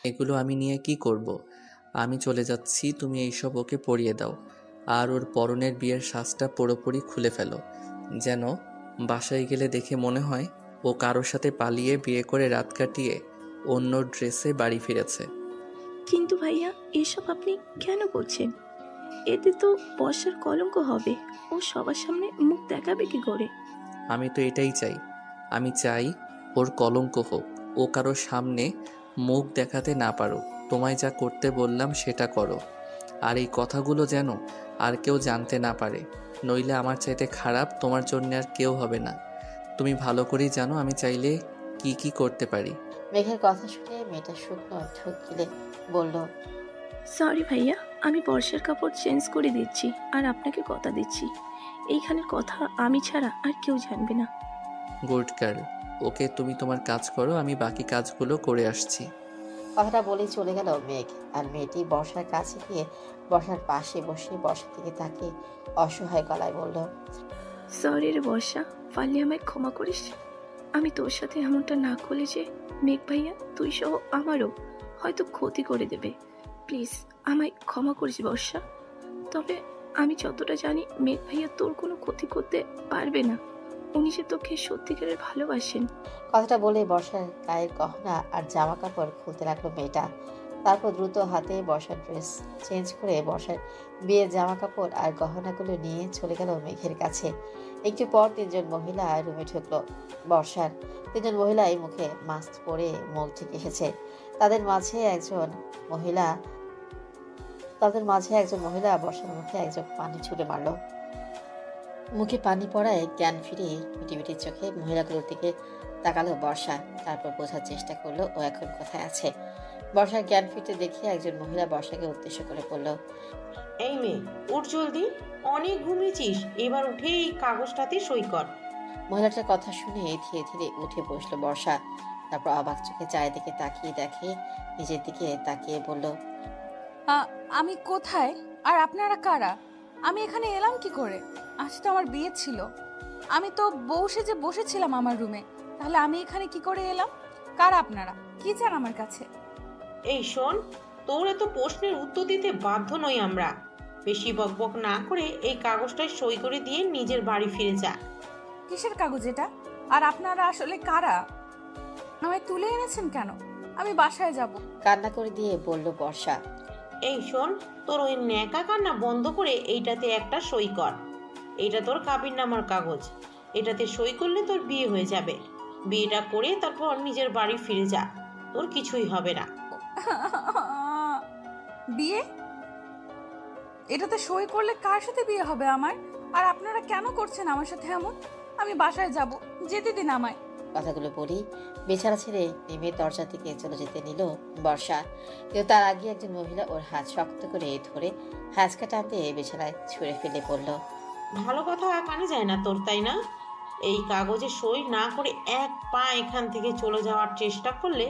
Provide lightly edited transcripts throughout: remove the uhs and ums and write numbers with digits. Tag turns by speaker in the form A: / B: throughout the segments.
A: এগুলো আমি নিয়ে কি করব? আমি চলে যাচ্ছি, তুমি এইসব ওকে পরিয়ে দাও। আর ওর পরনের বিয়ের সাজটা পুরোপুরি খুলে ফেলো, যেন বাসায় গেলে দেখে মনে হয় ও কারোর সাথে পালিয়ে বিয়ে করে রাত কাটিয়ে অন্য ড্রেসে বাড়ি ফিরেছে।
B: কিন্তু ভাইয়া, এসব আপনি কেন করছেন? এতে তো বর্ষার কলঙ্ক হবে। ও সবার সামনে মুখ দেখাবে কি করে?
A: আমি তো এটাই চাই। আমি চাই ওর কলঙ্ক হোক, ও কারোর সামনে মুখ দেখাতে না পারো। তোমায় যা করতে বললাম সেটা করো। আর এই কথাগুলো যেন আর কেউ জানতে না পারে, নইলে আমার চাইতে খারাপ তোমার জন্য আর কেউ হবে না। তুমি ভালো করেই জানো আমি চাইলে কি কি করতে পারি।
C: মেঘের কথা শুনে মেয়েটা শুকনো ঠোঁট গিলে বলল,
B: সরি ভাইয়া, আমি বর্ষার কাপড় চেঞ্জ করে দিচ্ছি। আর আপনাকে কথা দিচ্ছি, এইখানের কথা আমি ছাড়া আর কেউ জানবে না।
A: Good girl. ওকে, তুমি তোমার কাজ করো, আমি বাকি কাজগুলো করে আসছি।
C: কথাটা বলেই চলে গেল মেঘ। আর মেয়েটি বর্ষার কাছে গিয়ে বর্ষার পাশে বসে বর্ষার দিকে তাকিয়ে অসহায় গলায় বলল,
B: সরি রে বর্ষা, পারলে আমায় ক্ষমা করিস। আমি তোর সাথে এমনটা না করলে যে মেঘ ভাইয়া, তুই সহ আমারও হয়তো ক্ষতি করে দেবে। প্লিজ আমায় ক্ষমা করিস বর্ষা। তবে আমি যতটা জানি মেঘ ভাইয়া তোর কোনো ক্ষতি করতে পারবে না। উনি যে তোকে সত্যিকারের ভালোবাসেন।
C: কথাটা বলে বর্ষার গায়ের গহনা আর জামা কাপড় খুলতে লাগলো মেয়েটা। তারপর দ্রুত হাতে বর্ষার ড্রেস চেঞ্জ করে বর্ষার বিয়ের জামা কাপড় আর গহনাগুলো নিয়ে চলে গেল মেঘের কাছে। একটু পর তিনজন মহিলা রুমে ঢুকলো। বর্ষার তিনজন মহিলাই মুখে মাস্ক পরে মুখ ঢেকে এসেছে। তাদের মাঝে একজন মহিলা বর্ষার মুখে একজন পানি ছুঁড়ে মারলো। মুখে পানি পড়ায় জ্ঞান ফিরিয়ে মিটিমিটি চোখে মহিলাগুলোর দিকে তাকালো বর্ষা। তারপর বোঝার চেষ্টা করলো ও এখন কোথায় আছে। বর্ষার জ্ঞান ফিরতে দেখে একজন মহিলা বর্ষাকে উদ্দেশ্য করে বলল,
D: এই মেয়ে, উঠ জলদি, অনেক ঘুমিয়েছিস, এবার উঠে এই কাগজটাতে সই কর।
C: মহিলাটার কথা শুনে ধীরে ধীরে উঠে বসলো বর্ষা। তারপর অবাক চোখে চারিদিকে তাকিয়ে দেখে, নিজের দিকে তাকিয়ে বলল,
E: আমি কোথায়? আর আপনারা কারা? আমি এখানে এলাম কি করে? আজ তো আমার বিয়ে ছিল। আমি তো বউ সেজে বসেছিলাম আমার রুমে। তাহলে আমি এখানে কি করে এলাম? কারা আপনারা? কি চান আমার কাছে?
D: এই শোন, তোর এত প্রশ্নের উত্তর দিতে বাধ্য নই আমরা। বেশি বকবক না করে এই কাগজটায় সই করে দিয়ে নিজের বাড়ি ফিরে যা।
E: কিসের কাগজ এটা? আর আপনারা আসলে কারা? আমায় তুলে এনেছেন কেন? আমি বাসায় যাব।
C: কান্না করে দিয়ে বলল বর্ষা।
D: এই শোন, তোর ওই ন্যাকা কান্না বন্ধ করে এইটাতে একটা সই কর। এটা তোর কাবিননামার কাগজ। এটাতে সই করলে তোর বিয়ে হয়ে যাবে। বিয়েটা করে তারপর নিজের বাড়ি ফিরে যা, তোর কিছুই হবে না।
E: বিয়ে? এটাতে সই করলে কার সাথে বিয়ে হবে আমার? আর আপনারা কেন করছেন আমার সাথে এমন? আমি বাসায় যাব, যেতে দিন আমায়।
C: কথাগুলো বলি বিছানা ছেড়ে নেমে দরজার দিকে চলে যেতে নিল বর্ষা। কিন্তু তার আগে একজন মহিলা ওর হাত শক্ত করে ধরে হ্যাঁচকা টানতে বিছানায় ছুঁড়ে ফেলে পড়ল,
D: ভালো কথা কানে যায় না তোর, তাই না? এই কাগজে সই না করে এক পা এখান থেকে চলে যাওয়ার চেষ্টা করলে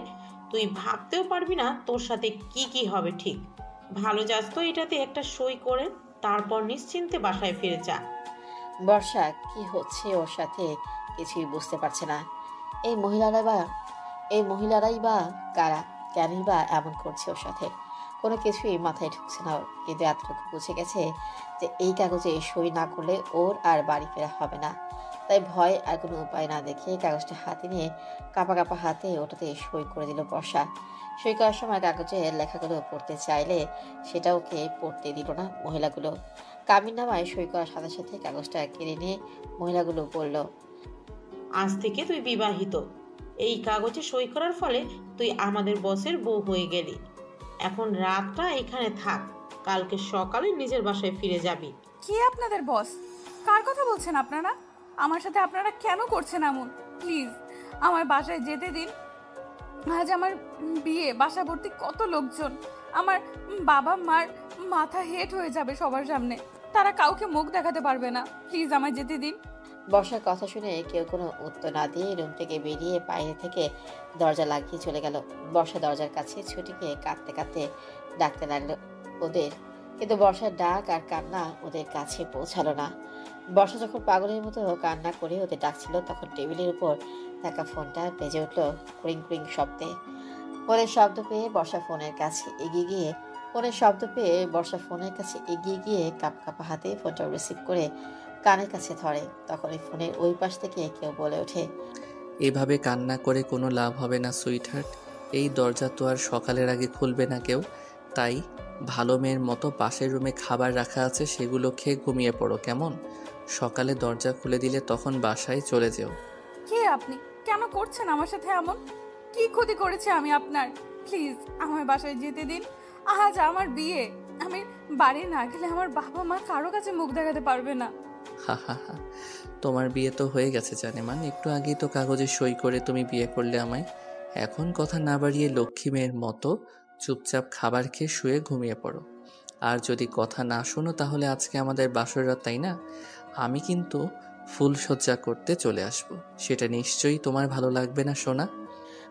D: তুই ভাবতেও পারবি না তোর সাথে কি কি হবে। ঠিক ভালো যাস তো এটাতে একটা সই করে তারপর নিশ্চিন্তে বাসায় ফিরে যা।
C: বর্ষা কি হচ্ছে ওর সাথে কিছুই বুঝতে পারছে না। এই মহিলারাই বা কারা? কেনই বা এমন করছে ওর সাথে? কোনো কিছুই মাথায় ঢুকছে না ওর। কিন্তু এতটুকু বুঝে গেছে যে এই কাগজে সই না করলে ওর আর বাড়ি ফেরা হবে না। তাই ভয় আর কোনো উপায় না দেখে কাগজটা হাতে নিয়ে কাঁপা কাঁপা হাতে ওটাতে সই করে দিল বর্ষা। সই করার সময় কাগজে লেখাগুলো পড়তে চাইলে সেটা ওকে পড়তে দিল না মহিলাগুলো। কাবিননামায় সই করার সাথে সাথে কাগজটা কেড়ে নিয়ে মহিলাগুলো বলল,
D: আজ থেকে তুই বিবাহিত। এই কাগজে সই করার ফলে তুই আমাদের বসের বউ হয়ে গেলি। এখন রাতটা এখানে থাক, কালকে সকালে নিজের বাসায় ফিরে যাবি।
E: কি আপনাদের বস? কার কথা বলছেন আপনারা? আমার সাথে আপনারা কেন করছেন এমন? প্লিজ আমার বাসায় যেতে দিন। আজ আমার বিয়ে, বাসা ভর্তি কত লোকজন। আমার বাবা মার মাথা হেট হয়ে যাবে সবার সামনে। তারা কাউকে মুখ দেখাতে পারবে না। প্লিজ আমায় যেতে দিন।
C: বর্ষার কথা শুনে কেউ কোনো উত্তর না দিয়ে রুম থেকে বেরিয়ে বাইরে থেকে দরজা লাগিয়ে চলে গেল। বর্ষা দরজার কাছে ছুটে গিয়ে কাঁদতে কাঁদতে ডাকতে লাগলো ওদের। কিন্তু বর্ষার ডাক আর কান্না ওদের কাছে পৌঁছালো না। বর্ষা যখন পাগলের মতো কান্না করে ওদের ডাকছিল তখন টেবিলের উপর থাকা ফোনটা বেজে উঠল ক্রিং ক্রিং শব্দে। ফোনের শব্দ পেয়ে বর্ষা ফোনের কাছে এগিয়ে গিয়ে কাপ কাপা হাতে ফোনটা রিসিভ করে কানের কাছে ধরে। তখন এই ফোনের ওই পাশ থেকে কেউ বলে ওঠে,
A: এভাবে কান্না করে কোনো লাভ হবে না সুইটহার্ট। এই দরজা তো আর সকালের আগে খুলবে না কেউ। তাই ভালো মেয়ের মতো পাশের রুমে খাবার রাখা আছে, সেগুলো খেয়ে ঘুমিয়ে পড়ো কেমন। সকালে দরজা খুলে দিলে তখন বাসায় চলে যেও।
E: কে আপনি? কেন করছেন আমার সাথে এমন? কি ক্ষতি করেছে আমি আপনার? প্লিজ আমার বাসায় যেতে দিন। আজ আমার বিয়ে, আমি বাড়ি না গেলে আমার বাবা মা কারো কাছে মুখ দেখাতে পারবে না।
A: হা হা হা, তোমার বিয়ে তো হয়ে গেছে জানেমান। একটু আগেই তো কাগজে সই করে তুমি বিয়ে করলে আমায়। এখন কথা না বাড়িয়ে লক্ষ্মী মেয়ের মতো চুপচাপ খাবার খেয়ে শুয়ে ঘুমিয়ে পড়ো। আর যদি কথা না শোনো তাহলে আজকে আমাদের বাসর রাত, তাই না? আমি কিন্তু ফুলসজ্জা করতে চলে আসব। সেটা নিশ্চয়ই তোমার ভালো লাগবে না সোনা?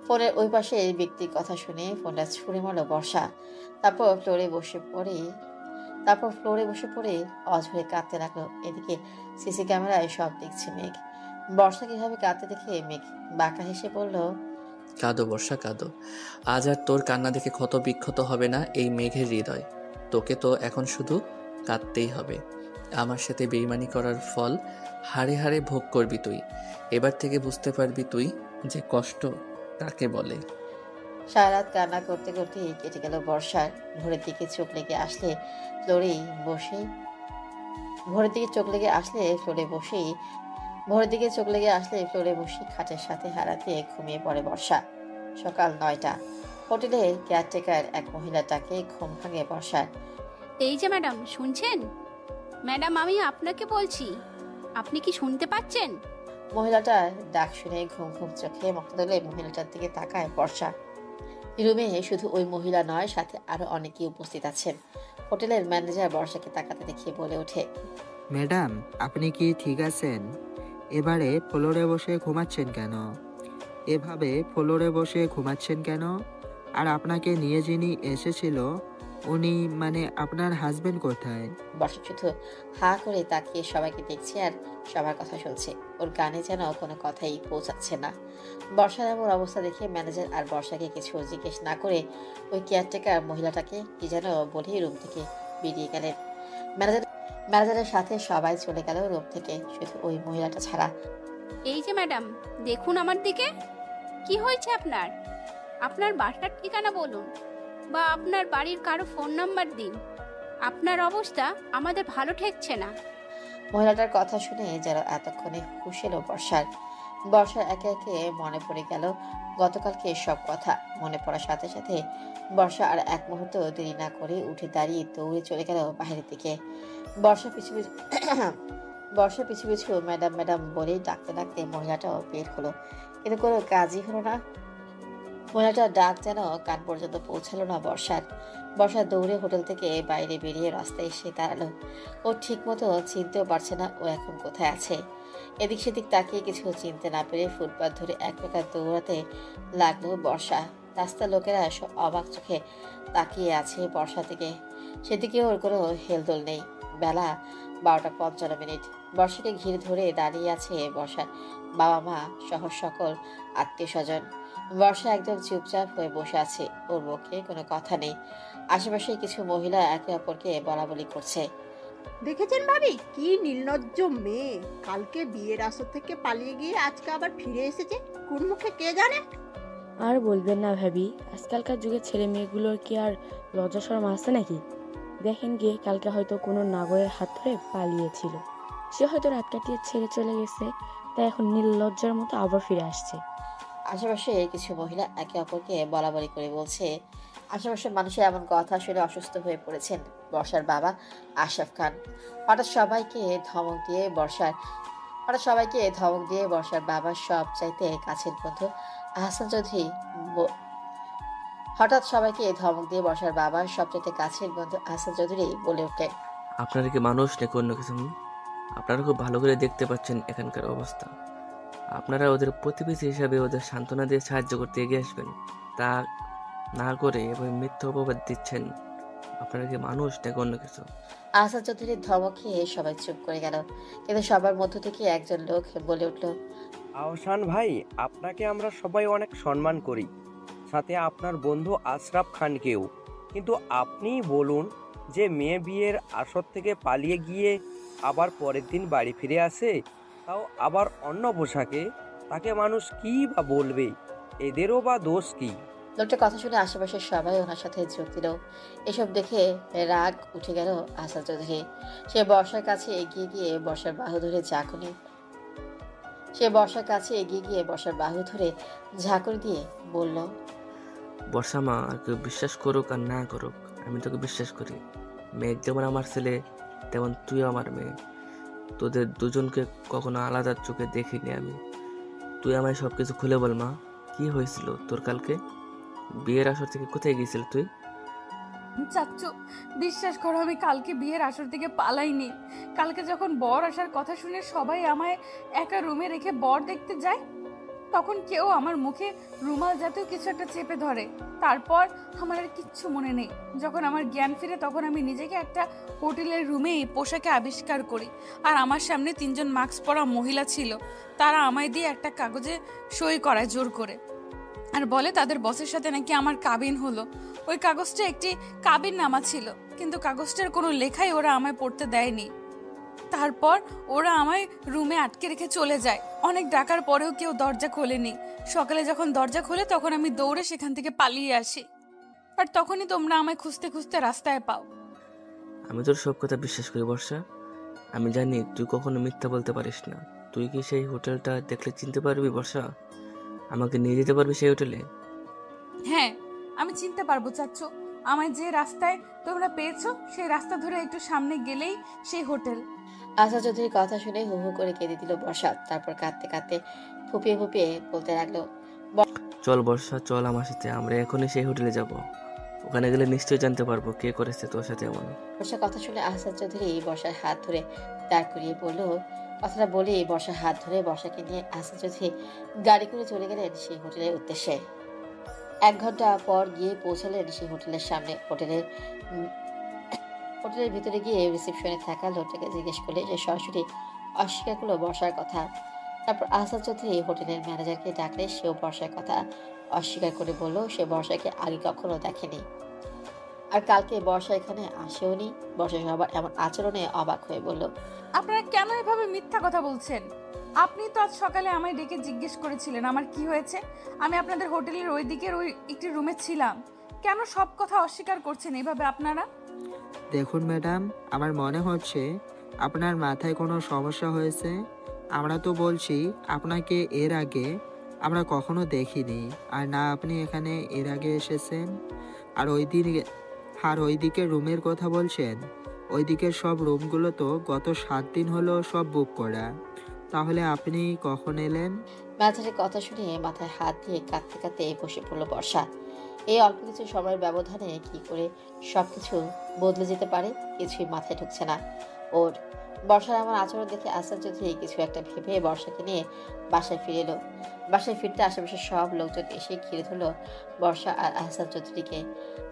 C: ফোনের ওই পাশে এই ব্যক্তির কথা শুনে ফোনটা ছুঁড়ে মারল বর্ষা। তারপর ফ্লোরে বসে পড়ে অঝরে কাঁদতে লাগলো। এদিকে সিসি ক্যামেরায় সব দেখছে মেঘ। বর্ষা কিভাবে কাঁদতে দেখে মেঘ বাঁকা হেসে বলল,
A: কাঁদো বর্ষা কাঁদো। আজ আর তোর কান্না দেখে ক্ষত বিক্ষত হবে না এই মেঘের হৃদয়। তোকে তো এখন শুধু কাঁদতেই হবে। আমার সাথে বেইমানি করার ফল হাড়ে হাড়ে ভোগ করবি তুই। এবার থেকে বুঝতে পারবি তুই যে কষ্ট তাকে বলে।
C: সারা রাত কান্না করতে করতে কেটে গেল বর্ষার। ভোরের দিকে চোখ লেগে আসলে ফ্লোরে বসেই খাটের সাথে হারাতে ঘুমিয়ে পড়ে বর্ষা। সকাল 9টা। হোটেলের কেয়ারটেকার এক মহিলাটাকে ঘুম ভাঙে বর্ষার।
F: এই যে ম্যাডাম, শুনছেন? ম্যাডাম, আমি আপনাকে বলছি, আপনি কি শুনতে পাচ্ছেন?
C: মহিলাটার ডাক শুনে ঘুম ঘুম চোখে মক্তদলে মহিলাটার দিকে তাকায় বর্ষা। রুমে শুধু ওই মহিলা নয়, সাথে আরো অনেকেই উপস্থিত আছেন। হোটেলের ম্যানেজার বর্ষাকে তাকাতে দেখে বলে ওঠে,
G: ম্যাডাম, আপনি কি ঠিক আছেন? এবারে ফ্লোরে বসে ঘুমাচ্ছেন কেন? আর আপনাকে নিয়ে যিনি এসেছিল উনি, মানে আপনার হাজবেন্ড কোথায়?
C: বর্ষা শুধু হা করে তাকিয়ে সবাইকে দেখছে আর সবার কথা শুনছে। ওর গানে যেন কোনো কথাই পৌঁছাচ্ছে না। বর্ষার এমন অবস্থা দেখে ম্যানেজার আর বর্ষাকে কিছু জিজ্ঞেস না করে ওই কেয়ারটেকার মহিলাটাকে কি যেন বলেই রুম থেকে বেরিয়ে গেলেন। ম্যানেজারের সাথে সবাই চলে গেল রুম থেকে, শুধু ওই মহিলাটা ছাড়া।
F: এই যে ম্যাডাম, দেখুন আমার দিকে। কি হয়েছে আপনার? আপনার বাসার ঠিকানা বলুন, বা আপনার বাড়ির কারো ফোন নাম্বার দিন। আপনার অবস্থা আমাদের ভালো ঠেকছে না।
C: মহিলাটার কথা শুনে যারা এতক্ষণে হুঁশ এলো বর্ষার একে একে মনে পড়ে গেল গতকালকে সব কথা। মনে পড়ার সাথে সাথে বর্ষা আর এক মুহূর্ত দেরি না করে উঠে দাঁড়িয়ে দৌড়ে চলে গেল বাইরের দিকে। বর্ষা পিছু পিছু ম্যাডাম ম্যাডাম বলেই ডাকতে ডাকতে মহিলাটাও বের হলো, কিন্তু কোনো কাজই হলো না। মহিলাটার ডাক যেন কান পর্যন্ত পৌঁছালো না বর্ষা দৌড়ে হোটেল থেকে বাইরে বেরিয়ে রাস্তায় এসে দাঁড়ালো। ও ঠিক মতো চিনতেও পারছে না ও এখন কোথায় আছে। এদিক সেদিক তাকিয়ে কিছু চিনতে না পেরে ফুটপাথ ধরে এক প্রকার দৌড়াতে লাগলো বর্ষা। রাস্তার লোকেরা সব অবাক চোখে তাকিয়ে আছে বর্ষা থেকে। সেদিকে ওর কোনো হেলদোল নেই। বেলা 12:55। বর্ষাকে ঘিরে ধরে দাঁড়িয়ে আছে বর্ষার বাবা মা সহ সকল আত্মীয় স্বজন। বর্ষা একদম চুপচাপ হয়ে বসে আছে, ওর মুখে কোনো কথা নেই। আশেপাশে কিছু মহিলা একে অপরকে বলাবলি করছে।
H: দেখেছেন ভাবি, কি নির্লজ্জ মেয়ে! কালকে বিয়ের আসর থেকে পালিয়ে গিয়ে আজকে আবার ফিরে এসেছে, কোন মুখে কে জানে।
I: আর বলবেন না ভাবি, আজকালকার যুগের ছেলে মেয়েগুলোর কি আর লজ্জা শরম আছে নাকি? দেখেন গিয়ে, কালকে হয়তো কোনো নাগরের হাত ধরে পালিয়েছিল, সে হয়তো রাত কাটিয়ে ছেড়ে চলে গেছে, তাই এখন নির্লজ্জার মতো আবার ফিরে আসছে।
C: আশেপাশে কিছু মহিলা একে অপরকে বলাবলি করে বলছে। আশেপাশের মানুষের এমন কথা শুনে অসুস্থ হয়ে পড়েছেন বর্ষার বাবা আশরাফ খান। হঠাৎ সবাইকে ধমক দিয়ে বর্ষার বাবার সবচাইতে কাছের বন্ধু আহসান চৌধুরী বলে ওঠেন,
J: আপনারা কি মানুষ নাকি অন্য কিছু? আপনারা খুব ভালো করে দেখতে পাচ্ছেন এখানকার অবস্থা। আপনারা ওদের প্রতিবেশী হিসাবে ওদের সান্ত্বনা দিয়ে সাহায্য করতে এগিয়ে আসবেন, তা না করে এভাবে মিথ্যা অপবাদ দিচ্ছেন। আপনারা কি মানুষ নাকি অন্য কিছু?
C: আহসান চৌধুরীর ধমক খেয়ে সবাই চুপ করে গেল, কিন্তু সবার মধ্য থেকে একজন লোক বলে উঠল,
K: আহসান ভাই, আপনাকে আমরা সবাই অনেক সম্মান করি। সাথে আপনার বন্ধু আশরাফ খানকেও। কিন্তু আপনিই বলুন যে মেয়ে বিয়ের আসর থেকে পালিয়ে গিয়ে আবার পরের দিন বাড়ি ফিরে আসে, তাও আবার অন্য পোশাকে, তাকে মানুষ কী বা বলবে? এদেরও বা দোষ কী?
C: লোকটার কথা শুনে আশেপাশের সবাই ওনার সাথে যোগ দিল। এসব দেখে রাগ উঠে গেল আসাদ চৌধুরী। সে বর্ষার কাছে এগিয়ে গিয়ে বর্ষার বাহু ধরে ঝাঁকুনি দিয়ে বলল,
J: বর্ষা মা, আর কেউ বিশ্বাস করুক আর না করুক, আমি তোকে বিশ্বাস করি। মেঘ যেমন আমার ছেলে, তেমন তুইও আমার মেয়ে। তোদের দুজনকে কখনো আলাদা চোখে দেখিনি আমি। তুই আমায় সব কিছু খুলে বল মা, কি হয়েছিল তোর কালকে? বিয়ের আসর থেকে কোথায় গিয়েছিল তুই?
E: চাচ্চু, বিশ্বাস করো আমি কালকে বিয়ের আসর থেকে পালাইনি। কালকে যখন বর আসার কথা শুনে সবাই আমায় একা রুমে রেখে বর দেখতে যায়, তখন কেউ আমার মুখে রুমাল জাতীয় কিছু একটা চেপে ধরে। তারপর আমার আর কিচ্ছু মনে নেই। যখন আমার জ্ঞান ফিরে তখন আমি নিজেকে একটা হোটেলের রুমে পোশাকে আবিষ্কার করি। আর আমার সামনে 3 জন মাস্ক পরা মহিলা ছিল। তারা আমায় দিয়ে একটা কাগজে সই করায় জোর করে, আর বলে তাদের বসের সাথে নাকি আমার কাবিন হলো। ওই কাগজটা একটি কাবিন নামা ছিল, কিন্তু কাগজটার কোনো লেখাই ওরা আমায় পড়তে দেয়নি। তারপর ওরা আমায় রুমে আটকে রেখে চলে যায়। অনেক ডাকার পরেও কেউ দরজা খোলেনি। সকালে যখন দরজা খোলে তখন আমি দৌড়ে সেখান থেকে পালিয়ে আসি। আর তখনই তোমরা আমায় খুঁজতে খুঁজতে রাস্তায় পাও।
J: আমি তোর সব কথা বিশ্বাস করি বর্ষা। আমি জানি তুই কখনো মিথ্যা বলতে পারিস না। তুই কি সেই হোটেলটা দেখলে চিনতে পারবি বর্ষা? আমাকে নিয়ে যেতে পারবি সেই হোটেলে?
E: হ্যাঁ, আমি চিনতে পারবো চাচ্চু। আমায় যে রাস্তায় তোমরা পেয়েছো সেই রাস্তা ধরে একটু সামনে গেলেই সেই হোটেল।
C: আশা চৌধুরীর কথা শুনে হু হু করে কেঁদে দিল বর্ষা। তারপর কাঁদতে কাঁদতে ফুপিয়ে ফুপিয়ে বলতে লাগলো,
J: চল বর্ষা, চল আমার সাথে, আমরা এখনই সেই হোটেলে যাব। ওখানে গেলে নিশ্চয়ই জানতে পারবো কে করেছে তোর সাথে এমন।
C: বর্ষার কথা শুনে আহসাদ চৌধুরী বর্ষার হাত ধরে দাঁড় করিয়ে বলল, কথাটা বলে বর্ষার হাত ধরে বর্ষাকে নিয়ে আহসাদ চৌধুরী গাড়ি করে চলে গেলেন সেই হোটেলের উদ্দেশ্যে। 1 ঘন্টা পর গিয়ে পৌঁছালেন সেই হোটেলের সামনে। হোটেলের ভিতরে গিয়ে রিসেপশনে থাকা লোকটাকে জিজ্ঞেস করলে যে সরাসরি অস্বীকার করলো বর্ষার কথা। তারপর আহসাদ চৌধুরী হোটেলের ম্যানেজারকে ডাকলে সেও বর্ষার কথা অস্বীকার করে বলল সে বর্ষাকে আগে কখনো দেখেনি, আর কালকে বর্ষা এখানে আসেওনি। বর্ষা সবার এমন আচরণে অবাক হয়ে বলল,
E: আপনারা কেন এভাবে মিথ্যা কথা বলছেন? আপনি তো আজ সকালে আমায় ডেকে জিজ্ঞেস করেছিলেন আমার কি হয়েছে। আমি আপনাদের হোটেলের ওই দিকের ওই একটি রুমে ছিলাম। কেন সব কথা অস্বীকার করছেন এভাবে আপনারা?
G: দেখুন ম্যাডাম, আমার মনে হচ্ছে আপনার মাথায় কোনো সমস্যা হয়েছে। আমরা তো বলছি আপনাকে এর আগে আমরা কখনো দেখিনি, আর না আপনি এখানে এর আগে এসেছেন। আর ওই দিকের রুমের কথা বলছেন, ওই দিকের সব রুমগুলো তো গত 7 দিন হলো সব বুক করা। তাহলে আপনি কখন এলেন?
C: ম্যানেজারের কথা শুনে মাথায় হাত দিয়ে কাঁদতে কাঁদতে বসে পড়ল বর্ষা। এই অল্প কিছু সময়ের ব্যবধানে কি করে সবকিছু বদলে যেতে পারে কিছুই মাথায় ঢুকছে না ওর। বর্ষার আমার আচরণ দেখে আহসাদ চৌধুরী কিছু একটা ভেবে বর্ষাকে নিয়ে বাসায় ফিরে এলো। বাসায় ফিরতে আশেপাশের সব লোকজন এসে ঘিরে ধরলো বর্ষা আর আহসাদ চৌধুরীকে,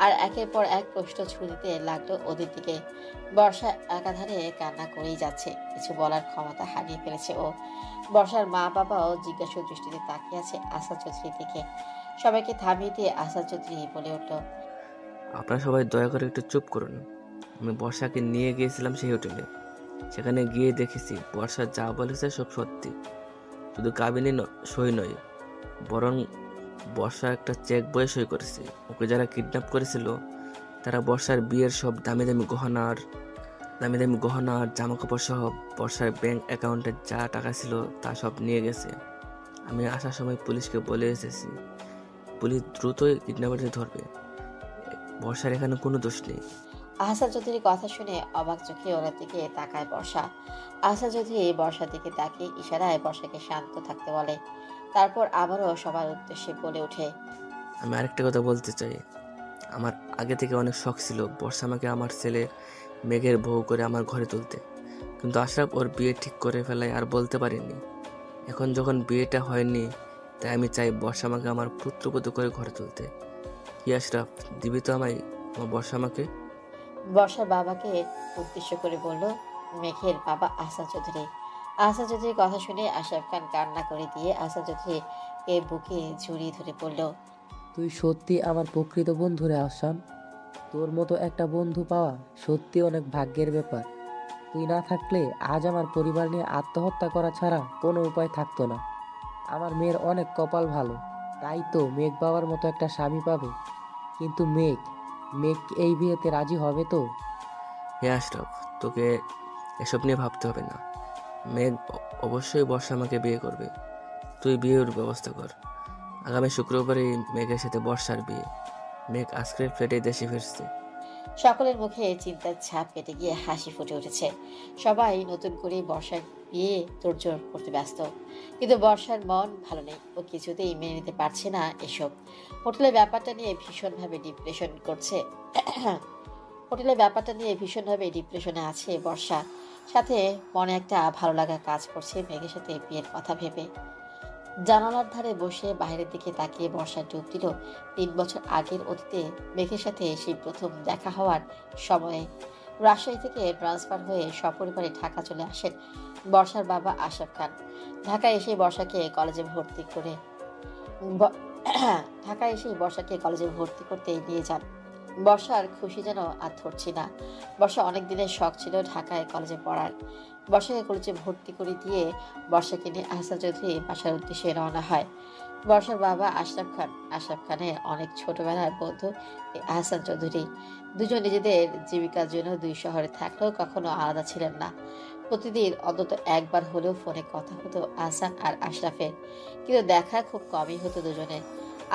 C: আর একের পর এক প্রশ্ন ছুড়ে দিতে লাগলো ওদের দিকে। বর্ষা একাধারে কান্না করেই যাচ্ছে, কিছু বলার ক্ষমতা হারিয়ে ফেলেছে ও। বর্ষার মা বাবাও জিজ্ঞাসু দৃষ্টিতে তাকিয়ে আছে আহসাদ চৌধুরীর দিকে। সবাইকে থামিয়ে দিয়ে আহসাদ চৌধুরী বলে উঠল,
J: আপনারা সবাই দয়া করে একটু চুপ করুন। আমি বর্ষাকে নিয়ে গিয়েছিলাম সেই হোটেলে। সেখানে গিয়ে দেখেছি বর্ষা যা বলেছে সব সত্যি। শুধু কাবিনী সই নয়, বরং বর্ষা একটা চেক বইয়ে সই করেছে। ওকে যারা কিডন্যাপ করেছিল তারা বর্ষার বিয়ের সব দামি দামি গহনা আর জামা কাপড় সহ বর্ষার ব্যাংক অ্যাকাউন্টে যা টাকা ছিল তা সব নিয়ে গেছে। আমি আসার সময় পুলিশকে বলে এসেছি, পুলিশ দ্রুতই কিডন্যাপারদের ধরবে। বর্ষার এখানে কোনো দোষ নেই।
C: আহসাদ চৌধুরীর কথা শুনে অবাক চোখে ওনার দিকে তাকায় বর্ষা। আহসাদ চৌধুরী বর্ষার দিকে তাকিয়ে ইশারায় বর্ষাকে শান্ত থাকতে বলে। তারপর আবারও সবার উদ্দেশ্যে বলে ওঠে,
J: আমি আরেকটা কথা বলতে চাই। আমার আগে থেকে অনেক শখ ছিল বর্ষা আমাকে আমার ছেলে মেঘের বউ করে আমার ঘরে তুলতে, কিন্তু আশরাফ ওর বিয়ে ঠিক করে ফেলায় আর বলতে পারিনি। এখন যখন বিয়েটা হয়নি, তাই আমি চাই বর্ষা আমাকে আমার পুত্রবধূ করে ঘরে তুলতে। কি আশরাফ, দিবি তো আমায় বর্ষা আমাকে?
C: বর্ষার বাবাকে উদ্দেশ্য করে বলল মেঘের বাবা আহসাদ চৌধুরী। আহসাদ চৌধুরীর কথা শুনে আশরাফ খান কান্না করে দিয়ে আহসাদ চৌধুরী বুকে জড়িয়ে ধরে পড়ল।
L: তুই সত্যি আমার প্রকৃত বন্ধু রে আহসান। তোর মতো একটা বন্ধু পাওয়া সত্যি অনেক ভাগ্যের ব্যাপার। তুই না থাকলে আজ আমার পরিবার নিয়ে আত্মহত্যা করা ছাড়া কোনো উপায় থাকতো না। আমার মেয়ের অনেক কপাল ভালো, তাই তো মেঘ বাবার মতো একটা স্বামী পাবে। কিন্তু মেঘ মেঘ এই বিয়েতে রাজি হবে তো?
J: হে আশরাফ, তোকে এসব নিয়ে ভাবতে হবে না। মেঘ অবশ্যই বর্ষা আমাকে বিয়ে করবে। তুই বিয়ের ব্যবস্থা কর। আগামী শুক্রবারই মেঘের সাথে বর্ষার বিয়ে। মেঘ আজকের ফ্লাইটে দেশে ফিরছে।
C: সকলের মুখে চিন্তার ছাপ কেটে গিয়ে হাসি ফুটে উঠেছে। সবাই নতুন করে বর্ষার বিয়ে তোড়জোড় করতে ব্যস্ত, কিন্তু বর্ষার মন ভালো নেই। ও কিছুতেই মেনে নিতে পারছে না এসব। হোটেলের ব্যাপারটা নিয়ে ভীষণভাবে ডিপ্রেশনে আছে বর্ষা। সাথে মনে একটা ভালো লাগা কাজ করছে মেঘের সাথে বিয়ের কথা ভেবে। জানালার ধারে বসে বাইরের দিকে তাকিয়ে বর্ষা ডুব দিল 3 বছর আগের অতীতে মেঘের সাথে সেই প্রথম দেখা হওয়ার সময়ে। রাজশাহী থেকে ট্রান্সফার হয়ে সপরিবারে ঢাকা চলে আসেন বর্ষার বাবা আশরাফ খান। ঢাকায় এসে বর্ষাকে কলেজে ভর্তি করতে নিয়ে যান। বর্ষার খুশি যেন আর ধরছি না। বর্ষা অনেক দিনের শখ ছিল ঢাকায় কলেজে পড়ার। বর্ষাকে কলেজে ভর্তি করে দিয়ে বর্ষাকে নিয়ে আহসান চৌধুরী বাসার উদ্দেশ্যে রওনা হয়। বর্ষার বাবা আশরাফ খানের অনেক ছোটবেলার বন্ধু এই আহসান চৌধুরী। দুজন নিজেদের জীবিকার জন্য 2 শহরে থাকলেও কখনো আলাদা ছিলেন না। প্রতিদিন অন্তত একবার হলেও ফোনে কথা হতো আহসান আর আশরাফের, কিন্তু দেখা খুব কমই হতো দুজনের।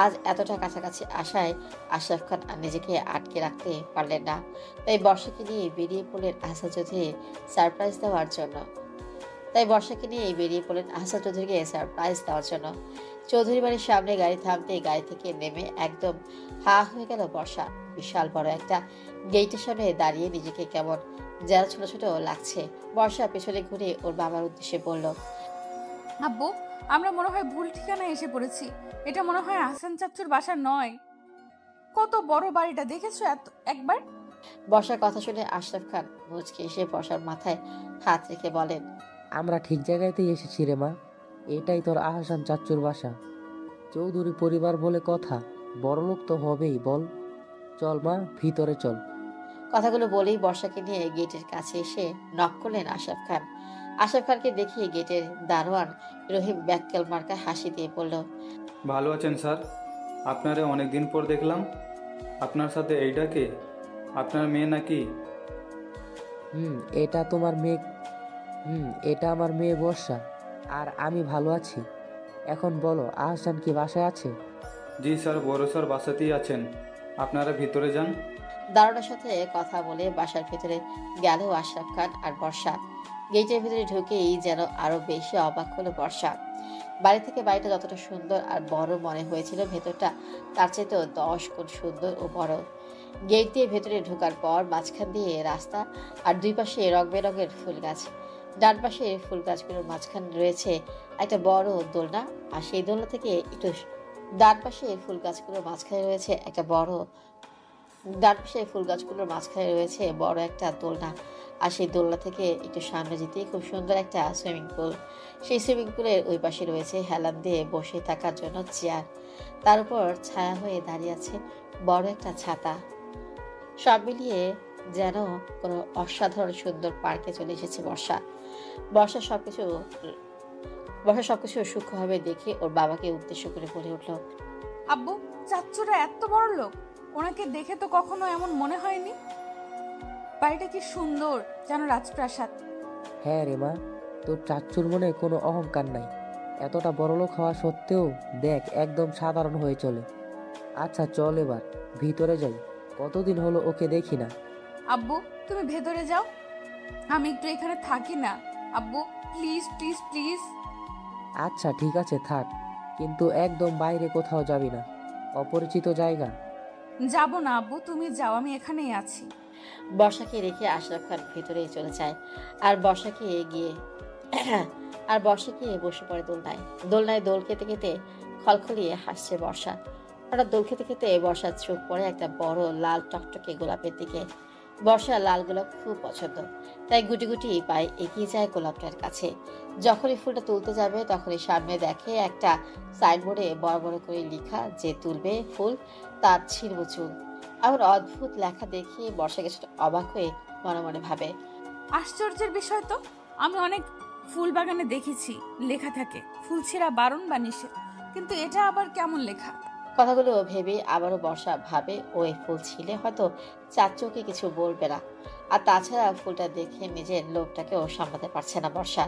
C: আজ এতটা কাছাকাছি আসায় আশরাফ খান আর নিজেকে আটকে রাখতে পারলেন না। তাই বর্ষাকে নিয়ে বেরিয়ে পড়লেন আহসান চৌধুরীকে সারপ্রাইজ দেওয়ার জন্য। চৌধুরী বাড়ির সামনে গাড়ি থামতে গাড়ি থেকে নেমে একদম হা হয়ে গেল বর্ষা। বিশাল বড় একটা গেটের সামনে দাঁড়িয়ে নিজেকে কেমন যেন ছোট ছোট লাগছে। বর্ষা পেছনে ঘুরে ওর বাবার উদ্দেশ্যে বলল,
E: আব্বু, আমরা মনে হয় ভুল ঠিকানায় এসে পড়েছি। এটা মনে হয় আহসান চাচ্চুর বাসা নয়। কত বড় বাড়িটা দেখেছো একবার?
C: বর্ষার কথা শুনে আশরাফ খান মুচকে এসে বর্ষার মাথায় হাত রেখে বলেন,
L: আমরা ঠিক জায়গাতেই এসেছি রে মা। এটাই তোর আহসান চাচ্চুর বাসা। চৌধুরী পরিবার বলে কথা, বড়লোক তো হবেই বল। চল মা, ভিতরে চল।
C: কথাগুলো বলেই বর্ষাকে নিয়ে গেটের কাছে এসে নক করলেন আশরাফ খান। আশরাফ খানকে দেখিয়ে গেটের দারোয়ান রহিম ব্যাককেল মার্কা হাসি দিয়ে বলল,
M: ভালো আছেন স্যার? আপনারে অনেকদিন পর দেখলাম। আপনার সাথে এইটা কে? আপনার মেয়ে নাকি?
L: এটা তোমার মেয়ে। এটা আমার মেয়ে বর্ষা। আর আমি ভালো আছি। এখন বলো, আহসান কি বাসায় আছে?
M: জি স্যার, বড় স্যার বাসাতেই আছেন। আপনারা ভিতরে যান।
C: দারোয়ানের সাথে কথা বলে বাসার ভিতরে গেল আশরাফ খান আর বর্ষা। গেটের ভিতরে ঢুকেই যেন আরো বেশি অবাক হলো বর্ষা। বাড়ি থেকে বাড়িটা যতটা সুন্দর আর বড় মনে হয়েছিল, ভেতরটা তার চেয়ে তো 10 গুণ সুন্দর ও বড়। গেট দিয়ে ভেতরে ঢোকার পর মাঝখান দিয়ে রাস্তা আর 2 পাশে রং বেরঙের ফুল গাছ। ডান পাশে ফুল গাছগুলোর মাঝখানে রয়েছে একটা বড় দোলনা, আর সেই দোলনা থেকে একটু ডান পাশে ফুল গাছগুলোর মাঝখানে রয়েছে বড় একটা দোলনা। আর সেই দোলনা থেকে একটু সামনে যেতেই খুব সুন্দর একটা সুইমিং পুল। সেই সুইমিং পুলের ওই পাশে রয়েছে হেলান দিয়ে বসে থাকার জন্য চেয়ার। তার উপর ছায়া হয়ে দাঁড়িয়ে আছে বড় একটা ছাতা। সব মিলিয়ে যেন কোনো অসাধারণ সুন্দর পার্কে চলে এসেছে বর্ষা সবকিছু সূক্ষ্মভাবে দেখে ওর বাবাকে উদ্দেশ্য করে বলে উঠল,
E: আব্বু, চাচ্চুরা এত বড় লোক, ওনাকে দেখে তো কখনো এমন মনে হয়নি। বাড়িটা কি সুন্দর, যেন রাজপ্রাসাদ।
L: হ্যাঁ রে মা, তোর চাচ্চুর মনে কোনো অহংকার নাই। এতটা বড়লোক হওয়া সত্ত্বেও দেখ একদম সাধারণ হয়ে চলে। আচ্ছা চল এবার ভিতরে যাই, কতদিন হলো ওকে দেখি না।
E: আব্বু, তুমি ভেতরে যাও, আমি একটু এখানে থাকি না। আব্বু প্লিজ প্লিজ প্লিজ।
L: আচ্ছা ঠিক আছে থাক, কিন্তু একদম বাইরে কোথাও যাবি না, অপরিচিত জায়গা।
E: যাব না আব্বু, তুমি যাও, আমি এখানেই আছি।
C: বর্ষাকে রেখে আশরাফ খান ভেতরে চলে যায়। আর বর্ষাকে বসে পড়ে দোলনায় দোল খেতে খেতে খলখলিয়ে হাসছে বর্ষা। হঠাৎ দোল খেতে খেতে বর্ষার চোখ পড়ে একটা বড় লাল টকটকে গোলাপের দিকে। বর্ষা লাল গোলাপ খুব পছন্দ, তাই গুটি গুটি পায়ে এগিয়ে যায় গোলাপটার কাছে। যখনই ফুলটা তুলতে যাবে তখনই সামনে দেখে একটা সাইনবোর্ডে বড় বড় করে লেখা, যে তুলবে ফুল তার ছিঁড়ব চুল। এমন অদ্ভুত লেখা দেখে বর্ষা কিছুটা অবাক হয়ে মনে মনে ভাবে,
E: আশ্চর্যের বিষয় তো, আমি অনেক ফুল বাগানে দেখেছি লেখা থাকে ফুল ছিঁড়া বারণ বা নিষেধ, কিন্তু এটা আবার কেমন লেখা?
C: কথাগুলো ভেবে আবারও বর্ষা ভাবে ওই ফুল ছিলে হয়তো চাচুকে কিছু বলবে না। আর তাছাড়া ফুলটা দেখে নিজের লোভটাকেও সামলাতে পারছে না বর্ষা,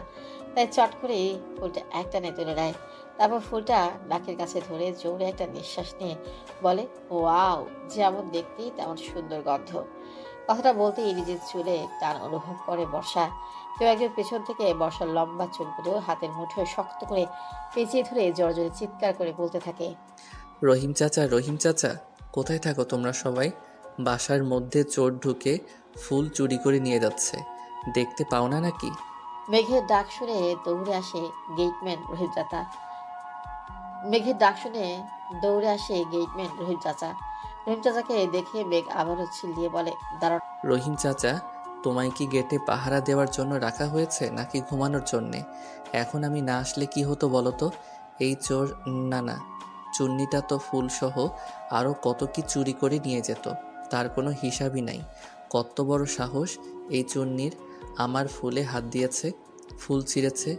C: তাই চট করে ফুলটা একটানে তুলে নেয়। তারপর ফুলটা নাকের কাছে ধরে জোরে একটা নিঃশ্বাস নিয়ে বলে, ওয়াও, যেমন দেখতে তেমন সুন্দর গন্ধ। কথাটা বলতেই নিজের চুলে টান অনুভব করে বর্ষা। কেউ একজন পেছন থেকে বর্ষার লম্বা চুলগুলো হাতের মুঠোয় শক্ত করে পেঁচিয়ে ধরে জোরে জোরে চিৎকার করে বলতে থাকে,
A: রহিম চাচা, রহিম চাচা, কোথায় থাকো তোমরা সবাই? বাসার মধ্যে চোর ঢুকে ফুল চুরি করে নিয়ে যাচ্ছে, দেখতে পাও না নাকি?
C: মেঘের ডাক শুনে দৌড়ে আসে গেটম্যান রহিম চাচা। মেঘের ডাক শুনে দৌড়ে আসে গেটম্যান রহিম চাচা। রহিম চাচাকে দেখে মেঘ আবারও চিল্লিয়ে বলে, দাঁড়ান।
A: রহিম চাচা, তোমায় কি গেটে পাহারা দেওয়ার জন্য রাখা হয়েছে নাকি ঘুমানোর জন্যে? এখন আমি না আসলে কি হতো বলো তো? এই চোর, না না, চুন্নিটা তো ফুলসহ আরও কত কি চুরি করে নিয়ে যেত, তার কোনো হিসাবই নাই। কত বড় সাহস এই চুন্নির! আমার ফুলে হাত দিয়েছে, ফুল ছিঁড়েছে,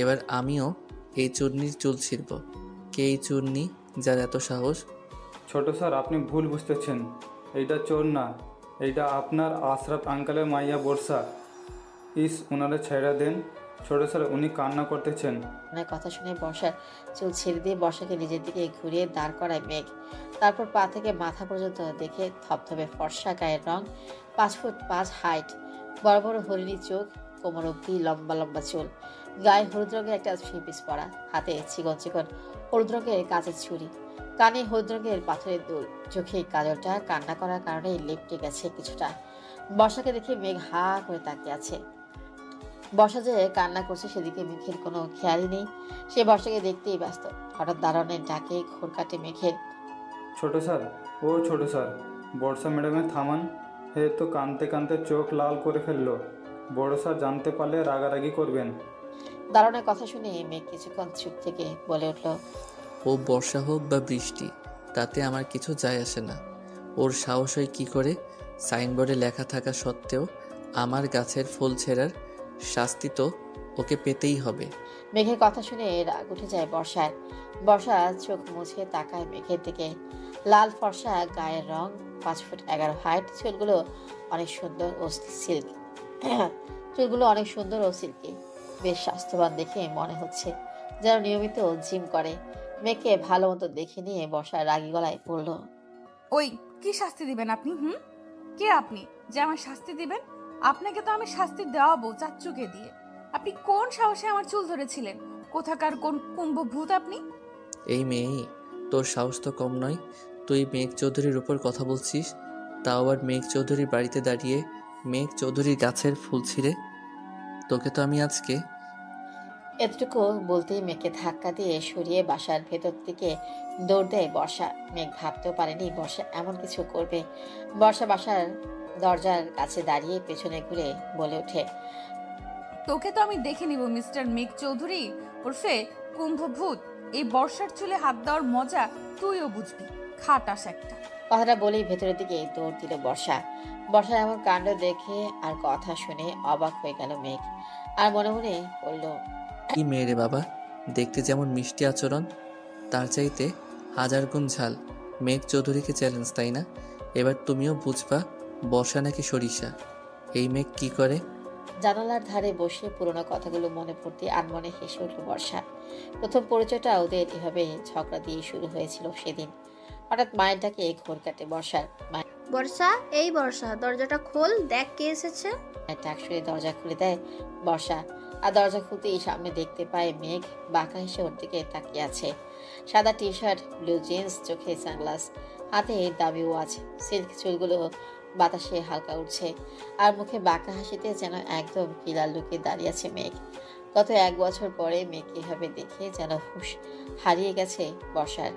A: এবার আমিও এই চুন্নির চুল ছিঁড়ব। কে এই চুন্নি, যার এত সাহস?
M: ছোট স্যার, আপনি ভুল বুঝতেছেন। এইটা চোর না, এইটা আপনার আশরাফ আঙ্কেলের মাইয়া বর্ষা। ওনারা ছেড়ে দেন। ছোট স্যার, উনি কান্না করতেছেন।
C: ওনার কথা শুনে বর্ষার চুল ছেড়ে দিয়ে বর্ষাকে নিজের দিকে ঘুরিয়ে দাঁড় করায় মেঘ। তারপর পা থেকে মাথা পর্যন্ত দেখে থপথপে ফর্সা, গায়ের রং 5 ফুট 5 হাইট, বড় বড় হরিণী চোখ, কোমর অব্দি লম্বা লম্বা চুল, গায়ে হলুদ রঙের একটা থ্রি পিস পরা, হাতে চিকন চিকন হলুদ রঙের কাঁচের ছুরি, কানে হলুদ রঙের পাথরের দুল, চোখে কাজলটা কান্না করার কারণে লিপটে গেছে কিছুটা। বর্ষাকে দেখে মেঘ হা করে তাকিয়ে আছে। বর্ষা যে কান্না করছে সেদিকে মেঘের কোনো খেয়ালই নেই। সে বর্ষাকে দেখতেই ব্যস্ত। হঠাৎ দারোয়ানের ডাকে ঘোর কাটে মেঘের।
M: ছোট স্যার, ও ছোট স্যার, বর্ষা ম্যাডামের থামান। হে তো কাঁদতে কাঁদতে চোখ লাল করে ফেললো। বড় স্যার জানতে পারলে রাগারাগি করবেন।
C: দারোয়ানের কথা শুনে মেঘ কিছুক্ষণ চুপ থেকে বলে উঠল,
A: ও বর্ষা হোক বা বৃষ্টি, তাতে আমার কিছু যায় আসে না। ওর সাহস হয় কী করে? সাইনবোর্ডে লেখা থাকা সত্ত্বেও আমার গাছের ফুল ছেঁড়ার শাস্তি তো ওকে পেতেই হবে।
C: মেঘের কথা শুনে রাগ উঠে যায় বর্ষার। বর্ষা চোখ মুছে তাকায় মেঘের দিকে। লাল ফর্সা গায়ের রং, 5 ফুট 11 হাইট, চুলগুলো অনেক সুন্দর ও সিল্ক চুলগুলো অনেক সুন্দর ও সিল্কি। বেশ স্বাস্থ্যবান দেখে মনে হচ্ছে যেন নিয়মিত জিম করে। মেঘকে ভালো মতো দেখে নিয়ে বর্ষা রাগী গলায় বলল,
E: ওই কি শাস্তি দিবেন আপনি? কে আপনি যে আমার শাস্তি দিবেন? আপনাকে তো আমি শাস্তি দেওয়াবো চাচ্চুকে দিয়ে। আপনি কোন সাহসে আমার চুল ধরেছিলেন? কোথাকার কোন কুম্ভ ভূত আপনি?
A: এই মেয়ে, তোর সাহস তো কম নয়। তুই মেঘ চৌধুরীর উপর কথা বলছিস, তাও আবার মেঘ চৌধুরীর বাড়িতে দাঁড়িয়ে মেঘ চৌধুরীর গাছের ফুল ছিঁড়ে। তোকে তো আমি আজকে।
C: এতটুকু বলতেই মেঘকে ধাক্কা দিয়ে সরিয়ে বাসার ভেতর থেকে দৌড় দেয় বর্ষা। মেঘ ভাবতেও পারেনি বর্ষা এমন কিছু করবে। বর্ষা বাসার দরজার কাছে দাঁড়িয়ে পেছনে ঘুরে বলে ওঠে,
E: তোকে তো আমি দেখে নিব মিস্টার মেঘ চৌধুরী ওরফে কুম্ভভূত। এই বর্ষার চুলে হাত দেওয়ার মজা তুইও বুঝবি, খাটাস একটা।
C: কথাটা বলেই ভেতরের দিকে দৌড় দিল বর্ষা। বর্ষার এমন কাণ্ড দেখে আর কথা শুনে অবাক হয়ে গেল মেঘ, আর মনে মনে বলল,
A: কি মেয়ে রে বাবা, দেখতে যেমন মিষ্টি আচরণ, তার চাইতে 1000 গুণ ঝাল। মেঘ চৌধুরীকে চ্যালেঞ্জ, তাই না? এবার তুমিও বুঝবা বর্ষা নাকি সরিষা। এই মেঘ কি করে?
C: জানালার ধারে বসে পুরোনো কথাগুলো মনে পড়তে আনমনে হেসে উঠল বর্ষা। প্রথম পরিচয়টা ওদের এভাবে ঝগড়া দিয়ে শুরু হয়েছিল সেদিন। হঠাৎ মায়ের ডাকে ঘোর কাটে বর্ষার।
N: বর্ষা, এই বর্ষা, দরজাটা খোল, দেখ কে এসেছে।
C: মায়ের ডাক শুনে দরজা খুলে দেয় বর্ষা। আর দরজা খুলতেই সামনে দেখতে পায় মেঘ বাঁকা হেসে ওর দিকে তাকিয়ে আছে। সাদা টি শার্ট, ব্লু জিন্স, চোখে সানগ্লাস, হাতে দামি ওয়াচ, সিল্ক চুলগুলো বাতাসে হালকা উঠছে, আর মুখে বাঁকা হাসিতে যেন একদম কিলার লুকে দাঁড়িয়ে আছে মেঘ। গত 1 বছর পরে মেঘকে এভাবে দেখে যেন হুঁশ হারিয়ে গেছে বর্ষার।